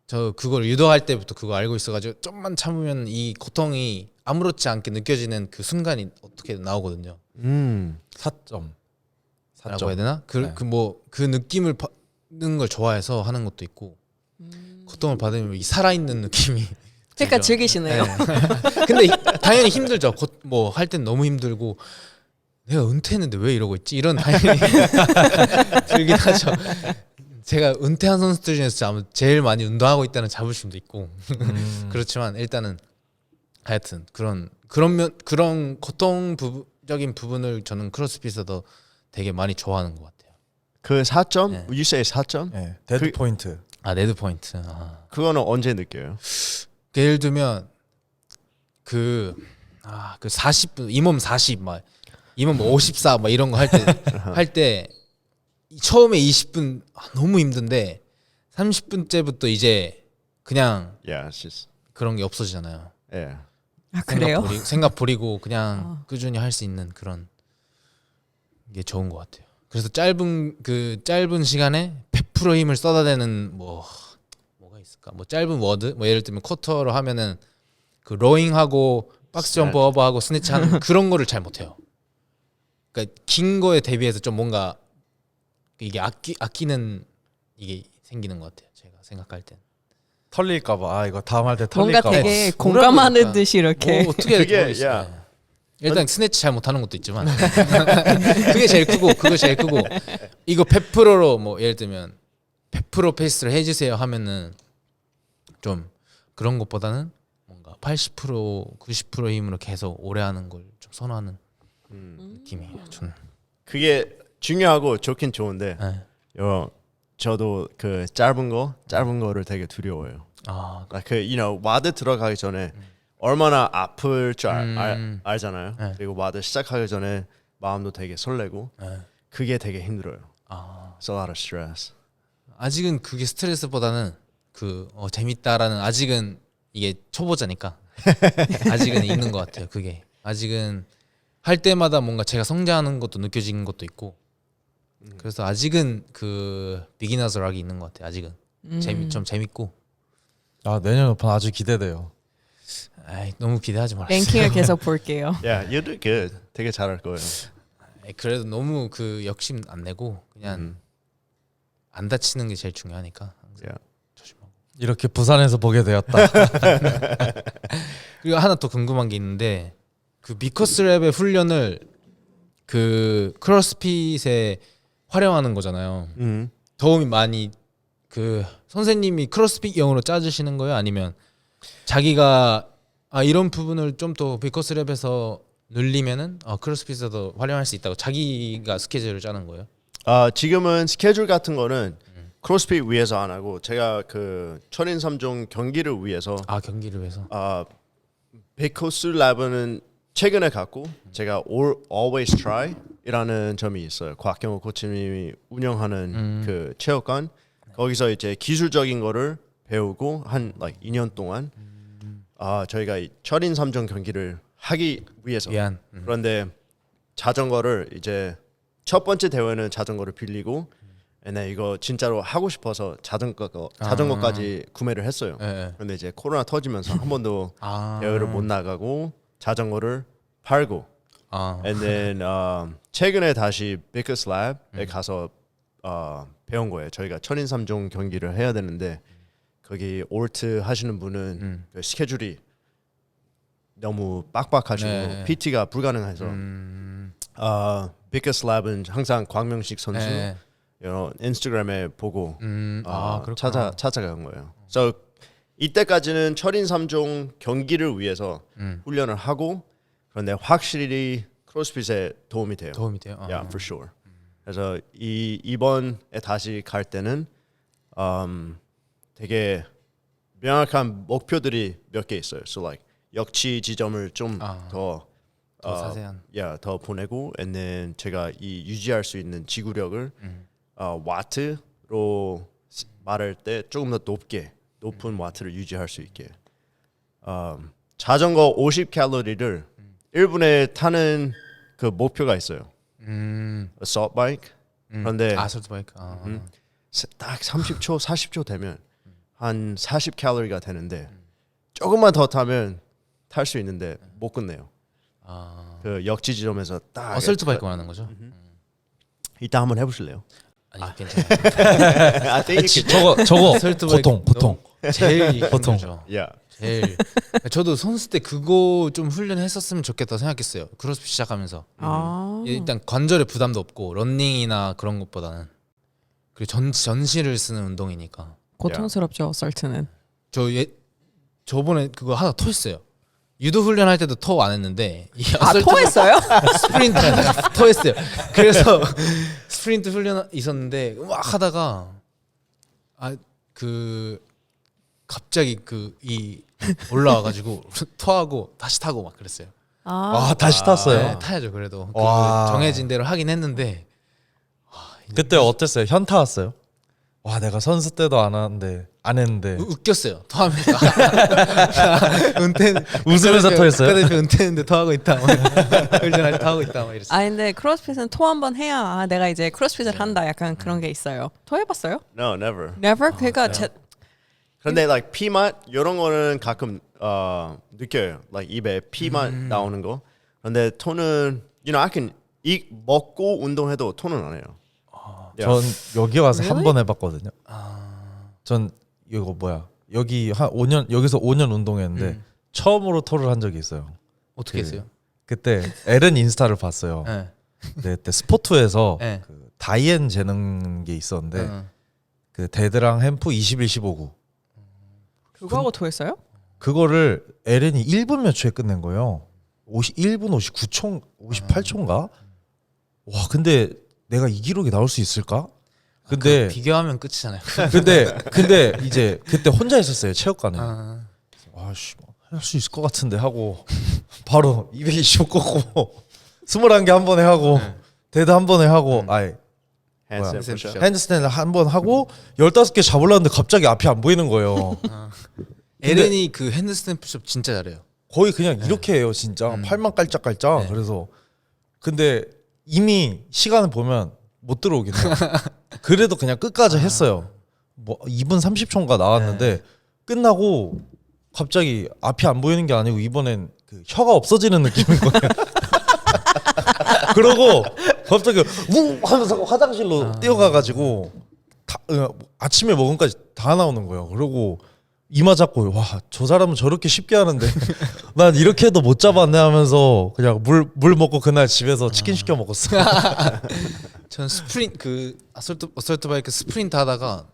저 그걸 유도할 때부터 그거 알고 있어가지고 좀만 참으면 이 고통이 아무렇지 않게 느껴지는 그 순간이 어떻게 나오거든요. 4점. 라고 해야 되나? 네. 그 느낌을 받는 걸 좋아해서 하는 것도 있고 고통을 받으면 이 살아있는 느낌이 그러니까 들죠. 즐기시네요. 네. 근데 당연히 힘들죠. 뭐 할 땐 너무 힘들고 내가 은퇴했는데 왜 이러고 있지? 이런 당연히 들긴 하죠. 제가 은퇴한 선수들 중에서 제일 많이 운동하고 있다는 자부심도 있고 그렇지만 일단은 하여튼 그런 고통적인 부분을 저는 크로스핏에서 되게 많이 좋아하는 것 같아요. 그 4점? 네. You say 4점? 네, 데드 포인트. 아 네드 포인트. 아. 그거는 언제 느껴요? 예를 들면 그 40분 이몸 40 막 이몸 54 막 이런 거 할 때 처음에 20분 너무 힘든데 30분째부터 이제 그냥 Yeah, it's just 그런 게 없어지잖아요. yeah. 아 그래요? 생각 버리고 그냥 꾸준히 할 수 있는 그런 게 좋은 것 같아요. 그래서 짧은 시간에 100% 힘을 쏟아내는 뭐가 있을까? 뭐 짧은 워드, 뭐 예를 들면 쿼터로 하면은 그 로잉하고 박스 점프 오버하고 스네치 하는 그런 거를 잘 못해요. 그러니까 긴 거에 대비해서 좀 뭔가 이게 아끼는 이게 생기는 것 같아요. 제가 생각할 땐. 털릴까봐. 아 이거 다음 할 때 뭔가 털릴까봐. 되게 공감하는 그러니까. 듯이 이렇게. 어떻게 그게, 그게 야. 일단 스네치 잘 못하는 것도 있지만 그게 제일 크고 그거 제일 크고 이거 100%로 뭐 예를 들면 100% 페이스를 해주세요 하면은 좀 그런 것보다는 뭔가 80% 90% 힘으로 계속 오래 하는 걸 좀 선호하는 느낌이에요. 저는. 그게 중요하고 좋긴 좋은데 네. 저도 그 짧은 거를 되게 두려워요. 아 그 와드 들어가기 전에 얼마나 아플 줄 알잖아요. 네. 그리고 와드 시작하기 전에 마음도 되게 설레고 네. 그게 되게 힘들어요. 아 It's a lot of stress. 아직은 그게 스트레스보다는 재밌다라는 아직은 이게 초보자니까 아직은 있는 것 같아요. 그게 아직은 할 때마다 뭔가 제가 성장하는 것도 느껴지는 것도 있고 그래서 아직은 그 비기너스 락이 있는 것 같아요. 아직은 좀 재밌고 아 내년 오픈 아주 기대돼요. 아이, 너무 기대하지 말아요. 랭킹을 계속 볼게요. Yeah, you do good. 되게 잘할 거예요. 그래도 너무 그 욕심 안 내고 그냥 안 다치는 게 제일 중요하니까 항상 Yeah. 조심하고. 이렇게 부산에서 보게 되었다. 그리고 하나 더 궁금한 게 있는데 그 미커스 랩의 훈련을 그 크로스핏에 활용하는 거잖아요. 도움이 많이 그 선생님이 크로스핏용으로 짜주시는 거예요? 아니면 자기가 이런 부분을 좀 더 미커스 랩에서 늘리면은 크로스핏에도 활용할 수 있다고 자기가 스케줄을 짜는 거예요? 지금은 스케줄 같은 거는 크로스핏 위해서 안 하고 제가 그 철인 3종 경기를 위해서 경기를 위해서. 미커스 랩은 최근에 갖고 제가 Always Try이라는 점이 있어요. 곽경호 코치님이 운영하는 그 체육관 거기서 이제 기술적인 거를 배우고 한 2년 동안 저희가 이 철인 3종 경기를 하기 위해서 그런데 자전거를 이제 첫 번째 대회는 자전거를 빌리고 이거 진짜로 하고 싶어서 자전거까지 구매를 했어요. 네. 그런데 이제 코로나 터지면서 한 번도 아. 대회를 못 나가고 자전거를 팔고 and then 최근에 다시 비커스 랩에 가서 배운 거예요. 저희가 철인 3종 경기를 해야 되는데 거기 올트 하시는 분은 그 스케줄이 너무 빡빡하시고 네. PT가 불가능해서 비커스 랩은 항상 광명식 선수 네. 인스타그램에 보고 그렇구나. 찾아간 거예요. So 이때까지는 철인 3종 경기를 위해서 훈련을 하고 그런데 확실히 크로스핏에 도움이 돼요. 도움이 돼요. Yeah, for sure. 그래서 이번에 다시 갈 때는 되게 명확한 목표들이 몇 개 있어요. So like 역치 지점을 좀 더 자세한. 더 보내고, and then 제가 이 유지할 수 있는 지구력을 와트로 말할 때 조금 더 높게 높은 와트를 유지할 수 있게. 자전거 50칼로리를 1분에 타는 그 목표가 있어요. assault bike. 그런데 아설트 바이크. 딱 30초, 40초 되면 한 40칼로리가 되는데 조금만 더 타면 탈 수 있는데 못 끝내요. 그 역지 지점에서 딱 어설트 바이크 말하는 거죠? 이따 한번 해보실래요? 아니 괜찮아요. I think 저거 어설트 바이크 보통 제일 보통. 힘들죠. yeah. 제일 저도 선수 때 그거 좀 훈련했었으면 좋겠다 생각했어요. 크로스핏 시작하면서 일단 관절에 부담도 없고 런닝이나 그런 것보다는 그리고 전시를 쓰는 운동이니까 고통스럽죠, 어설트는. 저번에 그거 하나 토했어요. 유도 훈련할 때도 토 안 했는데 토했어요? 스프린트 하다가 토했어요. 그래서 스프린트 훈련 있었는데 막 하다가 갑자기 이 올라와가지고 토하고 다시 타고 막 그랬어요. 다시 탔어요. 네, 타야죠 그래도. 와. 정해진 대로 하긴 했는데. 그때 어땠어요? 현타 왔어요? 와 내가 선수 때도 안 했는데 웃겼어요. 토하면서 웃으면서 토했어요? 국가대표 은퇴했는데 토하고 있다. 훈련할 때 토하고 있다. 막 이랬어요. 근데 크로스핏은 토 한 번 해야 내가 이제 크로스핏을 한다. 약간 그런 게 있어요. 토 해봤어요? No, never. Never? 그러니까 근데 like 피맛 이런 거는 가끔 느껴요. like 입에 피맛 나오는 거. 근데 토는 I can 먹고 운동해도 토는 안 해요. 전 여기 와서 한 번 해봤거든요. 전 이거 여기 한 5년 여기서 5년 운동했는데 처음으로 토를 한 적이 있어요. 어떻게 했어요? 그때 에른 인스타를 봤어요. 네. 그때 스포츠에서 네. 그 다이앤 재는 게 있었는데 그 데드랑 햄프 21, 15구 그거 하고 토했어요? 그거를 에렌이 1분 몇 초에 끝낸 거예요. 1분 59초, 58초인가? 와 근데 내가 이 기록이 나올 수 있을까? 근데 비교하면 끝이잖아요. 근데 이제 그때 혼자 있었어요 체육관에. 아씨 할 수 있을 것 같은데 하고 바로 225 꺾고 21개 한 번에 하고 데드 한 번에 하고 handstand push-up. 핸드스탠드 한 번 하고 15개 잡으려는데 갑자기 앞이 안 보이는 거예요. 에렌이 그 핸드스탠드 푸시업 진짜 잘해요. 거의 그냥 이렇게 해요 진짜. 팔만 깔짝깔짝. 그래서 근데 이미 시간을 보면 못 들어오긴 해요. 그래도 그냥 끝까지 했어요. 뭐 2분 30초인가 나왔는데 끝나고 갑자기 앞이 안 보이는 게 아니고 이번엔 그 혀가 없어지는 느낌인 거예요. 그러고 갑자기 웅 하면서 화장실로 뛰어가가지고 아침에 먹은 까지 다 나오는 거예요. 그러고 이마 잡고 와 저 사람은 저렇게 쉽게 하는데 난 이렇게 해도 못 잡았네 하면서 그냥 물 먹고 그날 집에서 치킨 시켜 먹었어요. 전 스프린트 그 어설트 바이크 스프린트 하다가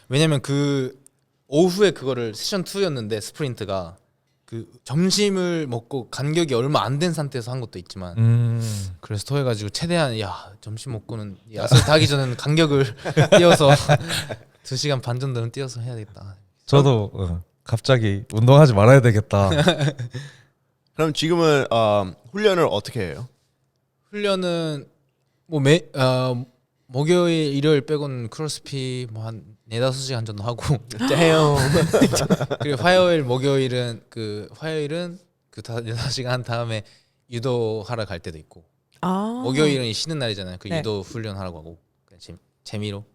왜냐면 그 오후에 그거를 세션 2였는데 스프린트가 그 점심을 먹고 간격이 얼마 안 된 상태에서 한 것도 있지만 그래서 토해가지고 최대한 점심 먹고는 어설트 하기 전에는 간격을 띄워서 2시간 반 정도는 띄워서 해야겠다. 저도 갑자기 운동하지 말아야 되겠다. 그럼 지금은 훈련을 어떻게 해요? 훈련은 뭐 목요일 일요일 빼고는 크로스핏 뭐 한 4-5시간 정도 하고 그리고 화요일 목요일은 화요일은 그 4-5시간 한 다음에 유도 하러 갈 때도 있고 목요일은 쉬는 날이잖아요. 그 유도 훈련 하라고 하고 그냥 재미로.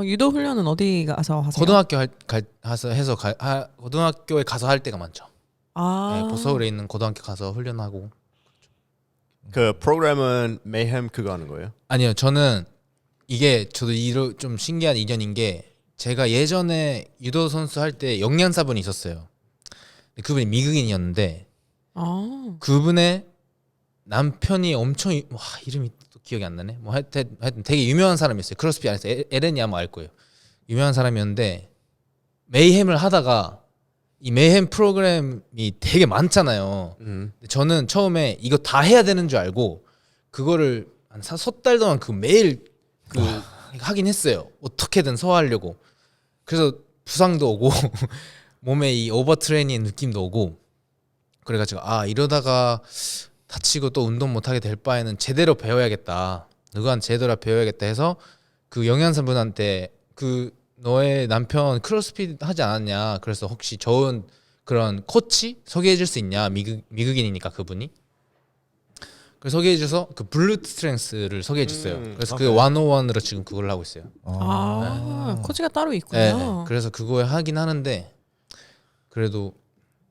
유도 훈련은 어디 가서 하세요? 고등학교 고등학교에 가서 할 때가 많죠. 네, 보서울에 있는 고등학교 가서 훈련하고. 그 프로그램은 메이햄 그거 하는 거예요? 아니요, 저는 이게 저도 좀 신기한 인연인 게 제가 예전에 유도 선수 할 때 영양사분이 있었어요. 그분이 미국인이었는데 그분의 남편이 엄청 이름이 또 기억이 안 나네. 뭐 하여튼 되게 유명한 사람이었어요. 크로스핏 안에서 에렌이 아마 알 거예요. 유명한 사람이었는데 메이햄을 하다가 이 메이햄 프로그램이 되게 많잖아요. 저는 처음에 이거 다 해야 되는 줄 알고 그거를 한 4달 동안 매일 하긴 했어요. 어떻게든 소화하려고. 그래서 부상도 오고 몸에 이 오버 트레이닝 느낌도 오고 그래가지고 이러다가 다치고 또 운동 못하게 될 바에는 제대로 배워야겠다. 누구한테 제대로 배워야겠다 해서 그 영양사분한테 그 너의 남편 크로스핏 하지 않았냐? 그래서 혹시 좋은 그런 코치 소개해줄 수 있냐? 미국인이니까 그분이. 그래서 소개해줘서 그 블루 스트렝스를 소개해줬어요. 그래서 그 101으로 지금 그걸 하고 있어요. 코치가 따로 네, 있구나. 그래서 그거 하긴 하는데 그래도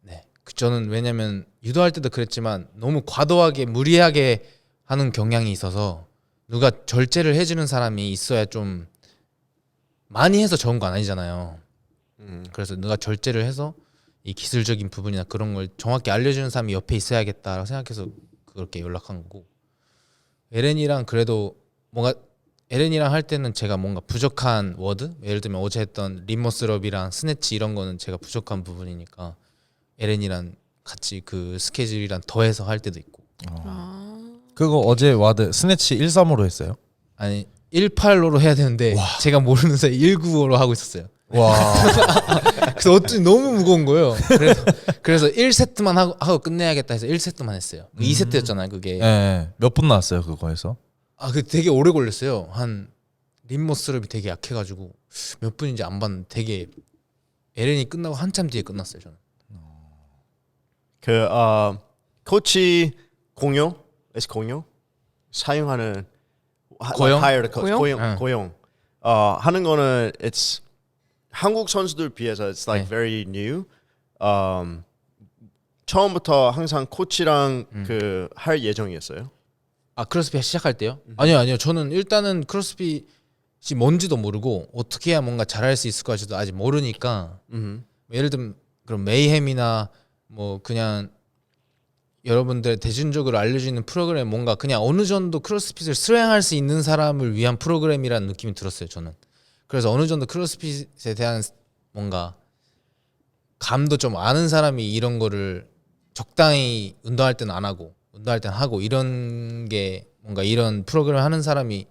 네, 저는 왜냐면 유도할 때도 그랬지만 너무 과도하게 무리하게 하는 경향이 있어서 누가 절제를 해주는 사람이 있어야 좀 많이 해서 좋은 건 아니잖아요. 그래서 누가 절제를 해서 이 기술적인 부분이나 그런 걸 정확히 알려주는 사람이 옆에 있어야겠다라고 생각해서 그렇게 연락한 거고 에렌이랑 그래도 뭔가 에렌이랑 할 때는 제가 뭔가 부족한 워드 예를 들면 어제 했던 림머스럽이랑 스네치 이런 거는 제가 부족한 부분이니까 에렌이랑 같이 그 스케줄이랑 더해서 할 때도 있고 그거 어제 와드 스네치 135로 했어요? 아니 18로로 해야 되는데 제가 모르는 사이 195로 하고 있었어요. 와. 그래서 어쩐지 너무 무거운 거예요. 그래서 1세트만 하고 끝내야겠다 해서 1세트만 했어요. 2세트였잖아요 그게. 네. 몇 분 나왔어요 그거에서? 그 되게 오래 걸렸어요. 한 림머스럽이 되게 약해가지고 몇 분인지 안 봤는데 되게 에렌이 끝나고 한참 뒤에 끝났어요 저는. 그 코치 공용 사용하는 고용? hired coach, 고용? 고용 하는 거는 it's 한국 선수들 비해서 it's like very new. 처음부터 항상 코치랑 그 할 예정이었어요. 크로스핏 시작할 때요? 아니요. 저는 일단은 크로스핏이 뭔지도 모르고 어떻게 해야 뭔가 잘할 수 있을 것인지도 아직 모르니까 예를 들면 그런 메이햄이나 뭐 그냥 여러분들 대중적으로 알려지는 프로그램 뭔가 그냥 어느 정도 크로스핏을 수행할 수 있는 사람을 위한 프로그램이라는 느낌이 들었어요 저는. 그래서 어느 정도 크로스핏에 대한 뭔가 감도 좀 아는 사람이 이런 거를 적당히 운동할 때는 안 하고 운동할 때는 하고 이런 게 뭔가 이런 프로그램을 하는 사람이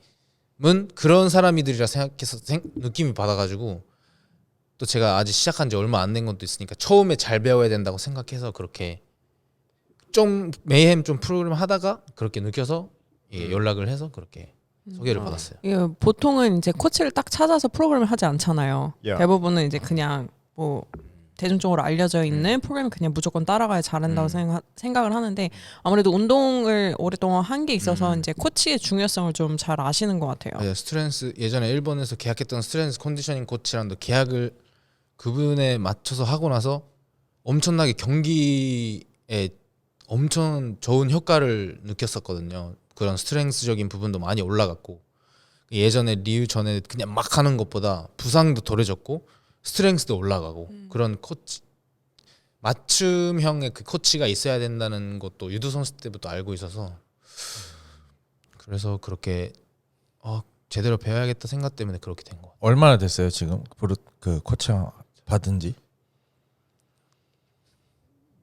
그런 사람이들이라 생각해서 느낌이 받아가지고 또 제가 아직 시작한 지 얼마 안 된 것도 있으니까 처음에 잘 배워야 된다고 생각해서 그렇게 좀 메이햄 좀 프로그램 하다가 그렇게 느껴서 연락을 해서 그렇게 소개를 받았어요. 보통은 이제 코치를 딱 찾아서 프로그램을 하지 않잖아요. Yeah. 대부분은 이제 그냥 뭐 대중적으로 알려져 있는 프로그램 그냥 무조건 따라가야 잘한다고 생각을 하는데 아무래도 운동을 오랫동안 한 게 있어서 이제 코치의 중요성을 좀 잘 아시는 것 같아요. 맞아요. 스트렝스 예전에 일본에서 계약했던 스트렝스 컨디셔닝 코치랑도 계약을 그분에 맞춰서 하고 나서 엄청나게 경기에 엄청 좋은 효과를 느꼈었거든요. 그런 스트렝스적인 부분도 많이 올라갔고 예전에 리우 전에 그냥 막 하는 것보다 부상도 덜해졌고 스트렝스도 올라가고 그런 코치 맞춤형의 그 코치가 있어야 된다는 것도 유도 선수 때부터 알고 있어서 그래서 그렇게 제대로 배워야겠다 생각 때문에 그렇게 된 것 같아요. 얼마나 됐어요 지금 그 코치 받은 지?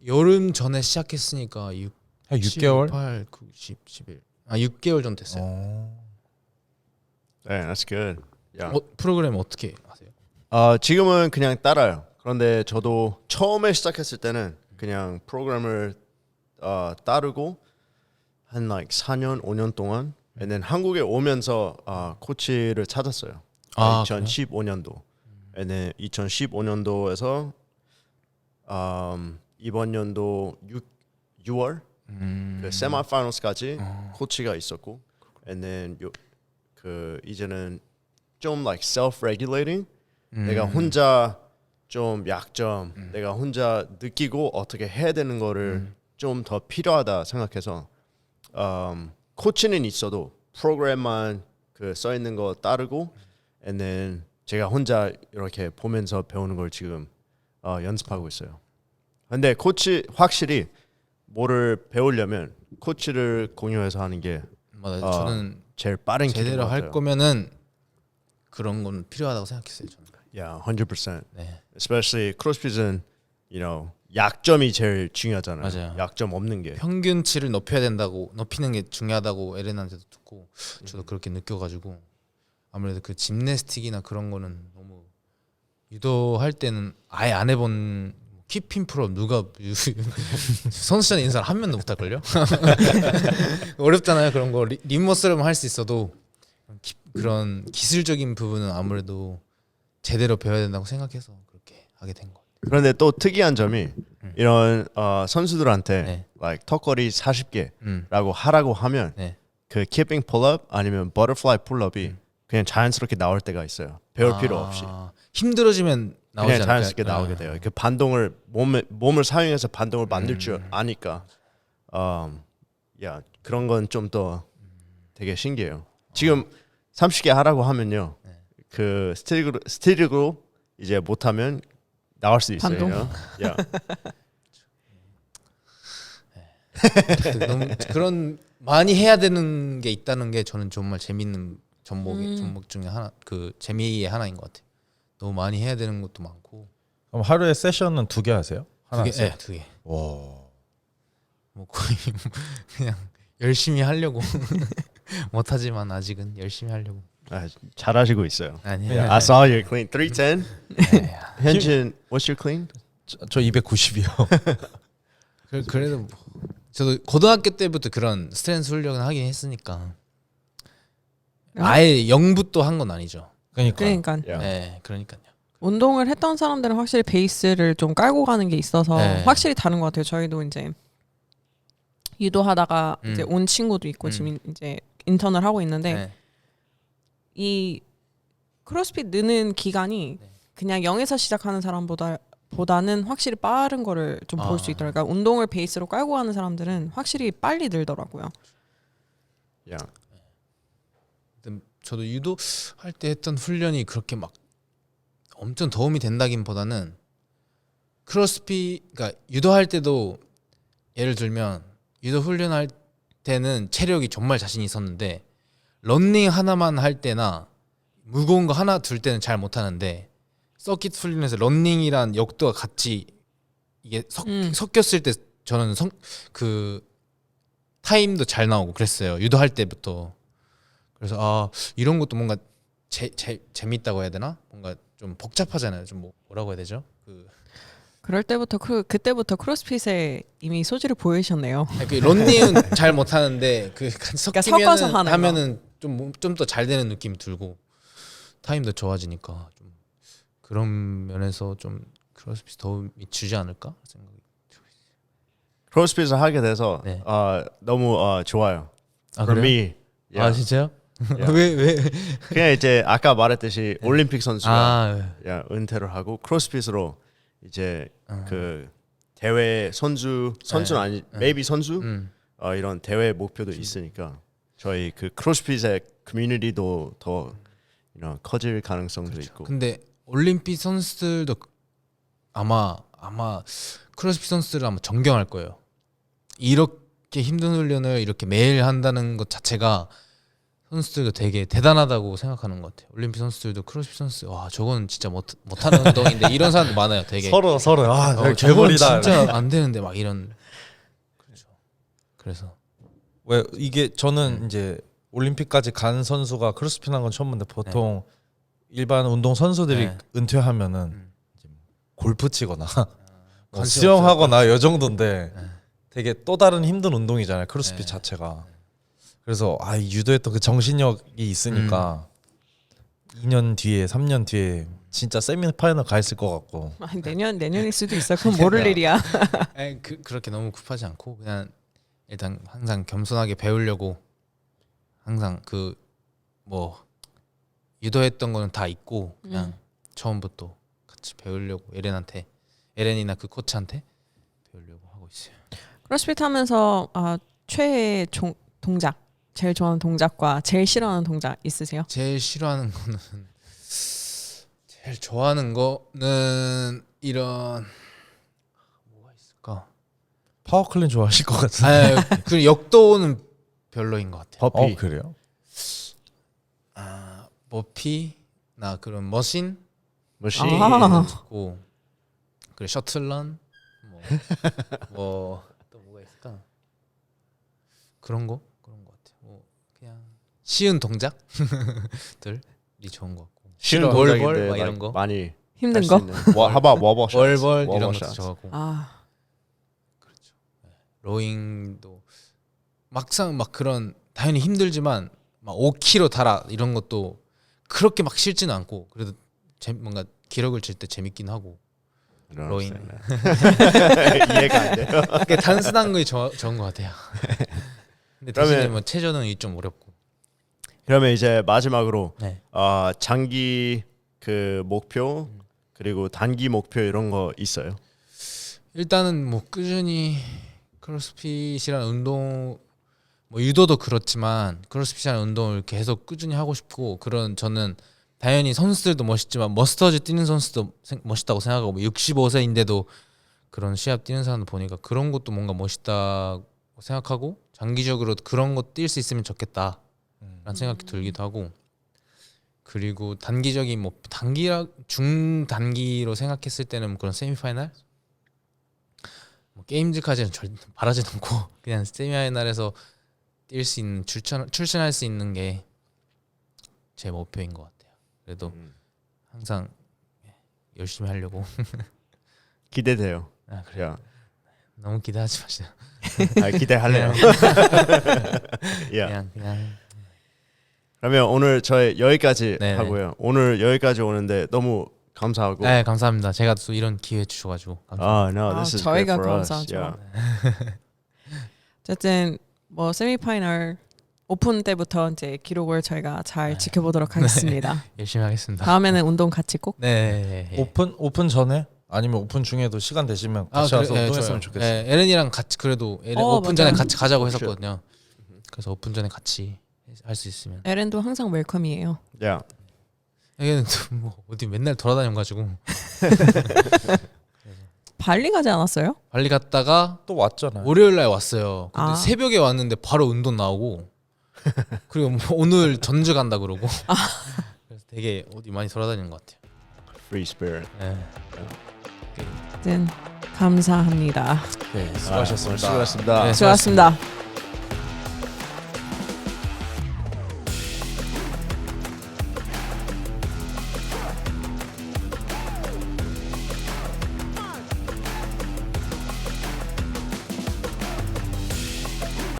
여름 전에 시작했으니까 한 6개월? 8, 9, 10, 11 6개월 정도 됐어요. Yeah, that's good. Yeah. 프로그램 어떻게 하세요? 지금은 그냥 따라요. 그런데 저도 처음에 시작했을 때는 그냥 프로그램을 따르고 한 like 4년, 5년 동안 and then 한국에 오면서 코치를 찾았어요. 2015년도. and then 2015년도에서 이번 연도 6월 그 세미파이널스까지 코치가 있었고 and then 그 이제는 좀 like self-regulating 내가 혼자 좀 약점 내가 혼자 느끼고 어떻게 해야 되는 거를 좀 더 필요하다 생각해서 코치는 있어도 프로그램만 그 써 있는 거 따르고 and then 제가 혼자 이렇게 보면서 배우는 걸 지금 연습하고 있어요. 근데 코치 확실히 뭐를 배우려면 코치를 공유해서 하는 게 맞아요. 저는 제일 빠른 길인 제대로 것 할 같아요. 거면은 그런 건 필요하다고 생각했어요. 저는. Yeah, 100%. 네. Especially 크로스핏은 약점이 제일 중요하잖아요. 맞아요. 약점 없는 게. 평균치를 높이는 게 중요하다고 에렌한테도 듣고 저도 그렇게 느껴가지고 아무래도 그 짐내스틱이나 그런 거는 너무 유도할 때는 아예 안 해본 키핀 프로 누가 선수촌에 있는 사람 한 명도 못 할걸요? 어렵잖아요 그런 거. 림머스럼 할 수 있어도 그런 기술적인 부분은 아무래도 제대로 배워야 된다고 생각해서 그렇게 하게 된 거. 그런데 또 특이한 점이 이런 선수들한테 네. like 턱걸이 40개라고 음. 하라고 하면 네. 그 keeping pull-up 아니면 butterfly pull-up이 그냥 자연스럽게 나올 때가 있어요. 배울 필요 없이. 힘들어지면 나오지 그냥 않을까요? 자연스럽게 나오게 돼요. 그 반동을 몸을 사용해서 반동을 만들 줄 아니까. 야 그런 건 좀 더 되게 신기해요. 지금 30개 하라고 하면요. 그 스틱으로 이제 못하면 나올 수 있어요. 반동. 야. 너무 그런 많이 해야 되는 게 있다는 게 저는 정말 재밌는 종목 중에 하나, 그 재미의 하나인 것 같아요. 너무 많이 해야 되는 것도 많고. 그럼 하루에 세션은 2개 하세요? 하나 두 개, 하세요? 네, 2개. 와. 뭐 거의 그냥 열심히 하려고 못하지만 아직은 열심히 하려고. 잘하시고 있어요. 아니에요. I saw your clean 310. 현진, what's your clean? 저 290이요. 그래도 뭐, 저도 고등학교 때부터 그런 스트렝스 훈련을 하긴 했으니까 아예 0부터 한 건 아니죠. 그러니까. 야. 네, 그러니까요. 운동을 했던 사람들은 확실히 베이스를 좀 깔고 가는 게 있어서 네. 확실히 다른 것 같아요. 저희도 이제 유도하다가 이제 온 친구도 있고 지금 이제 인턴을 하고 있는데 네. 이 크로스핏 느는 기간이 그냥 0에서 시작하는 사람보다는 확실히 빠른 거를 좀 볼 수 있더라고요. 그러니까 운동을 베이스로 깔고 가는 사람들은 확실히 빨리 늘더라고요. 야. 근데 저도 유도 할 때 했던 훈련이 그렇게 막 엄청 도움이 된다기보다는 크로스핏, 그러니까 유도할 때도 예를 들면 유도 훈련할 때는 체력이 정말 자신 있었는데 런닝 하나만 할 때나 무거운 거 하나 들 때는 잘 못하는데 서킷 훈련에서 런닝이란 역도가 같이 이게 섞였을 때 저는 그 타임도 잘 나오고 그랬어요. 유도할 때부터. 그래서 이런 것도 뭔가 재밌다고 해야 되나? 뭔가 좀 복잡하잖아요. 좀 뭐라고 해야 되죠? 그럴 때부터 그때부터 크로스핏에 이미 소질을 보이셨네요. 그 런닝은 잘 못하는데 그 그러니까 섞이면은 섞어서 하는 하면은 좀 더 잘 되는 느낌 들고 타임도 좋아지니까 좀 그런 면에서 좀 크로스핏 도움이 주지 않을까 생각이. 크로스핏을 하게 돼서 네. 너무 좋아요. 아, For 그래요? me. Yeah. 진짜요? Yeah. 왜? 그냥 이제 아까 말했듯이 올림픽 선수가 네. 은퇴를 하고 크로스핏으로 이제 그 대회 선수는 아니 maybe 선수 이런 대회 목표도 있으니까 저희 그 크로스핏의 커뮤니티도 더 커질 가능성도 있고. 근데 올림픽 선수들도 아마 크로스핏 선수들은 아마 존경할 거예요. 이렇게 힘든 훈련을 이렇게 매일 한다는 것 자체가 선수들도 되게 대단하다고 생각하는 것 같아요. 올림픽 선수들도 크로스핏 선수 와 저건 진짜 못하는 운동인데 이런 사람도 많아요. 되게 서로 저건 개벌이다. 진짜 안 되는데 막 이런. 그렇죠. 그래서 왜 이게 저는 이제 올림픽까지 간 선수가 크로스핏 한 건 처음 봤는데 보통 일반 운동 선수들이 네. 은퇴하면은 이제 골프 치거나 뭐 관심 수영하거나 요 정도인데 되게 또 다른 힘든 운동이잖아요. 크로스핏 네. 자체가. 그래서 유도했던 그 정신력이 있으니까 2년 뒤에 3년 뒤에 진짜 세미파이널 가 있을 것 같고. 내년일 수도 있어. 그건 모를 일이야. 그렇게 너무 급하지 않고 그냥 일단 항상 겸손하게 배우려고 항상 유도했던 거는 다 있고 그냥 처음부터 같이 배우려고 에렌이나 그 코치한테 배우려고 하고 있어요. 크로스핏 하면서 최애 동작, 제일 좋아하는 동작과 제일 싫어하는 동작 있으세요? 제일 싫어하는 거는 제일 좋아하는 거는 이런 뭐가 있을까? 파워클린 좋아하실 것 같은데. 그 역도는 별로인 것 같아요. 버피. 그래요? 버피나 그런 머신 머신. 있고 그리고 셔틀런 뭐 또 뭐가 있을까? 그런 거 같아요. 그냥 쉬운 동작들이 좋은 것 같고 쉬운 월벌 동작인데 막 이런 like 거 많이 힘든 할 수 거? 있는. 하바 워버샷. 월벌 이런 것도 좋아하고 그렇죠. 로잉도 막상 막 그런 당연히 힘들지만 막 5km 달아 이런 것도 그렇게 막 싫지는 않고 그래도 뭔가 기록을 칠 때 재밌긴 하고 로잉. 이해가 안 돼요. 그게 단순한 게 좋은 것 같아요. 근데 대신에 뭐 체조는 좀 어렵고. 그러면 이제 마지막으로 네. 장기 그 목표 그리고 단기 목표 이런 거 있어요? 일단은 뭐 꾸준히 크로스핏이라는 운동, 뭐 유도도 그렇지만 크로스핏이라는 운동을 계속 꾸준히 하고 싶고, 그런 저는 당연히 선수들도 멋있지만 머스터즈 뛰는 선수도 멋있다고 생각하고, 뭐 65세인데도 그런 시합 뛰는 사람들 보니까 그런 것도 뭔가 멋있다고 생각하고, 장기적으로 그런 거 뛸 수 있으면 좋겠다라는 생각이 들기도 하고, 그리고 단기적인 뭐 중단기로 생각했을 때는 그런 세미파이널, 뭐 게임즈까지는 바라지 않고 그냥 세미파이널에서 뛸 수 있는 출전할 수 있는 게 제 목표인 것 같아요. 그래도 항상 열심히 하려고. 기대돼요. 아, 그래요. 너무 기대하지 마세요. 기대할래요. 그냥 그러면 오늘 저희 여기까지 네네. 하고요. 오늘 여기까지 오는데 너무 감사하고. 네, 감사합니다. 제가 또 이런 기회 주셔가지고 감사합니다. No, this is 저희가 great for us. 감사하죠. Yeah. 어쨌든 뭐 세미파이널 오픈 때부터 이제 기록을 저희가 잘 지켜보도록 하겠습니다. 열심히 하겠습니다. 다음에는 운동 같이 꼭. 네. 오픈 전에 아니면 오픈 중에도 시간 되시면 같이 와서 운동했으면 좋겠어요. 네, 에렌이랑 같이 그래도 오픈 전에 맞아요. 같이 가자고 했었거든요. 그래서 오픈 전에 같이 할 수 있으면. 에렌도 항상 웰컴이에요. Yeah. 여기는 뭐 어디 맨날 돌아다녀가지고 발리 가지 않았어요? 발리 갔다가 또 왔잖아요. 월요일 날 왔어요. 근데 아. 새벽에 왔는데 바로 운동 나오고 그리고 뭐 오늘 전주 간다 그러고 그래서 되게 어디 많이 돌아다니는 것 같아요. Free spirit. 네. 어쨌든 감사합니다. 네, 수고하셨습니다. 수고하셨습니다. 네, 수고하셨습니다.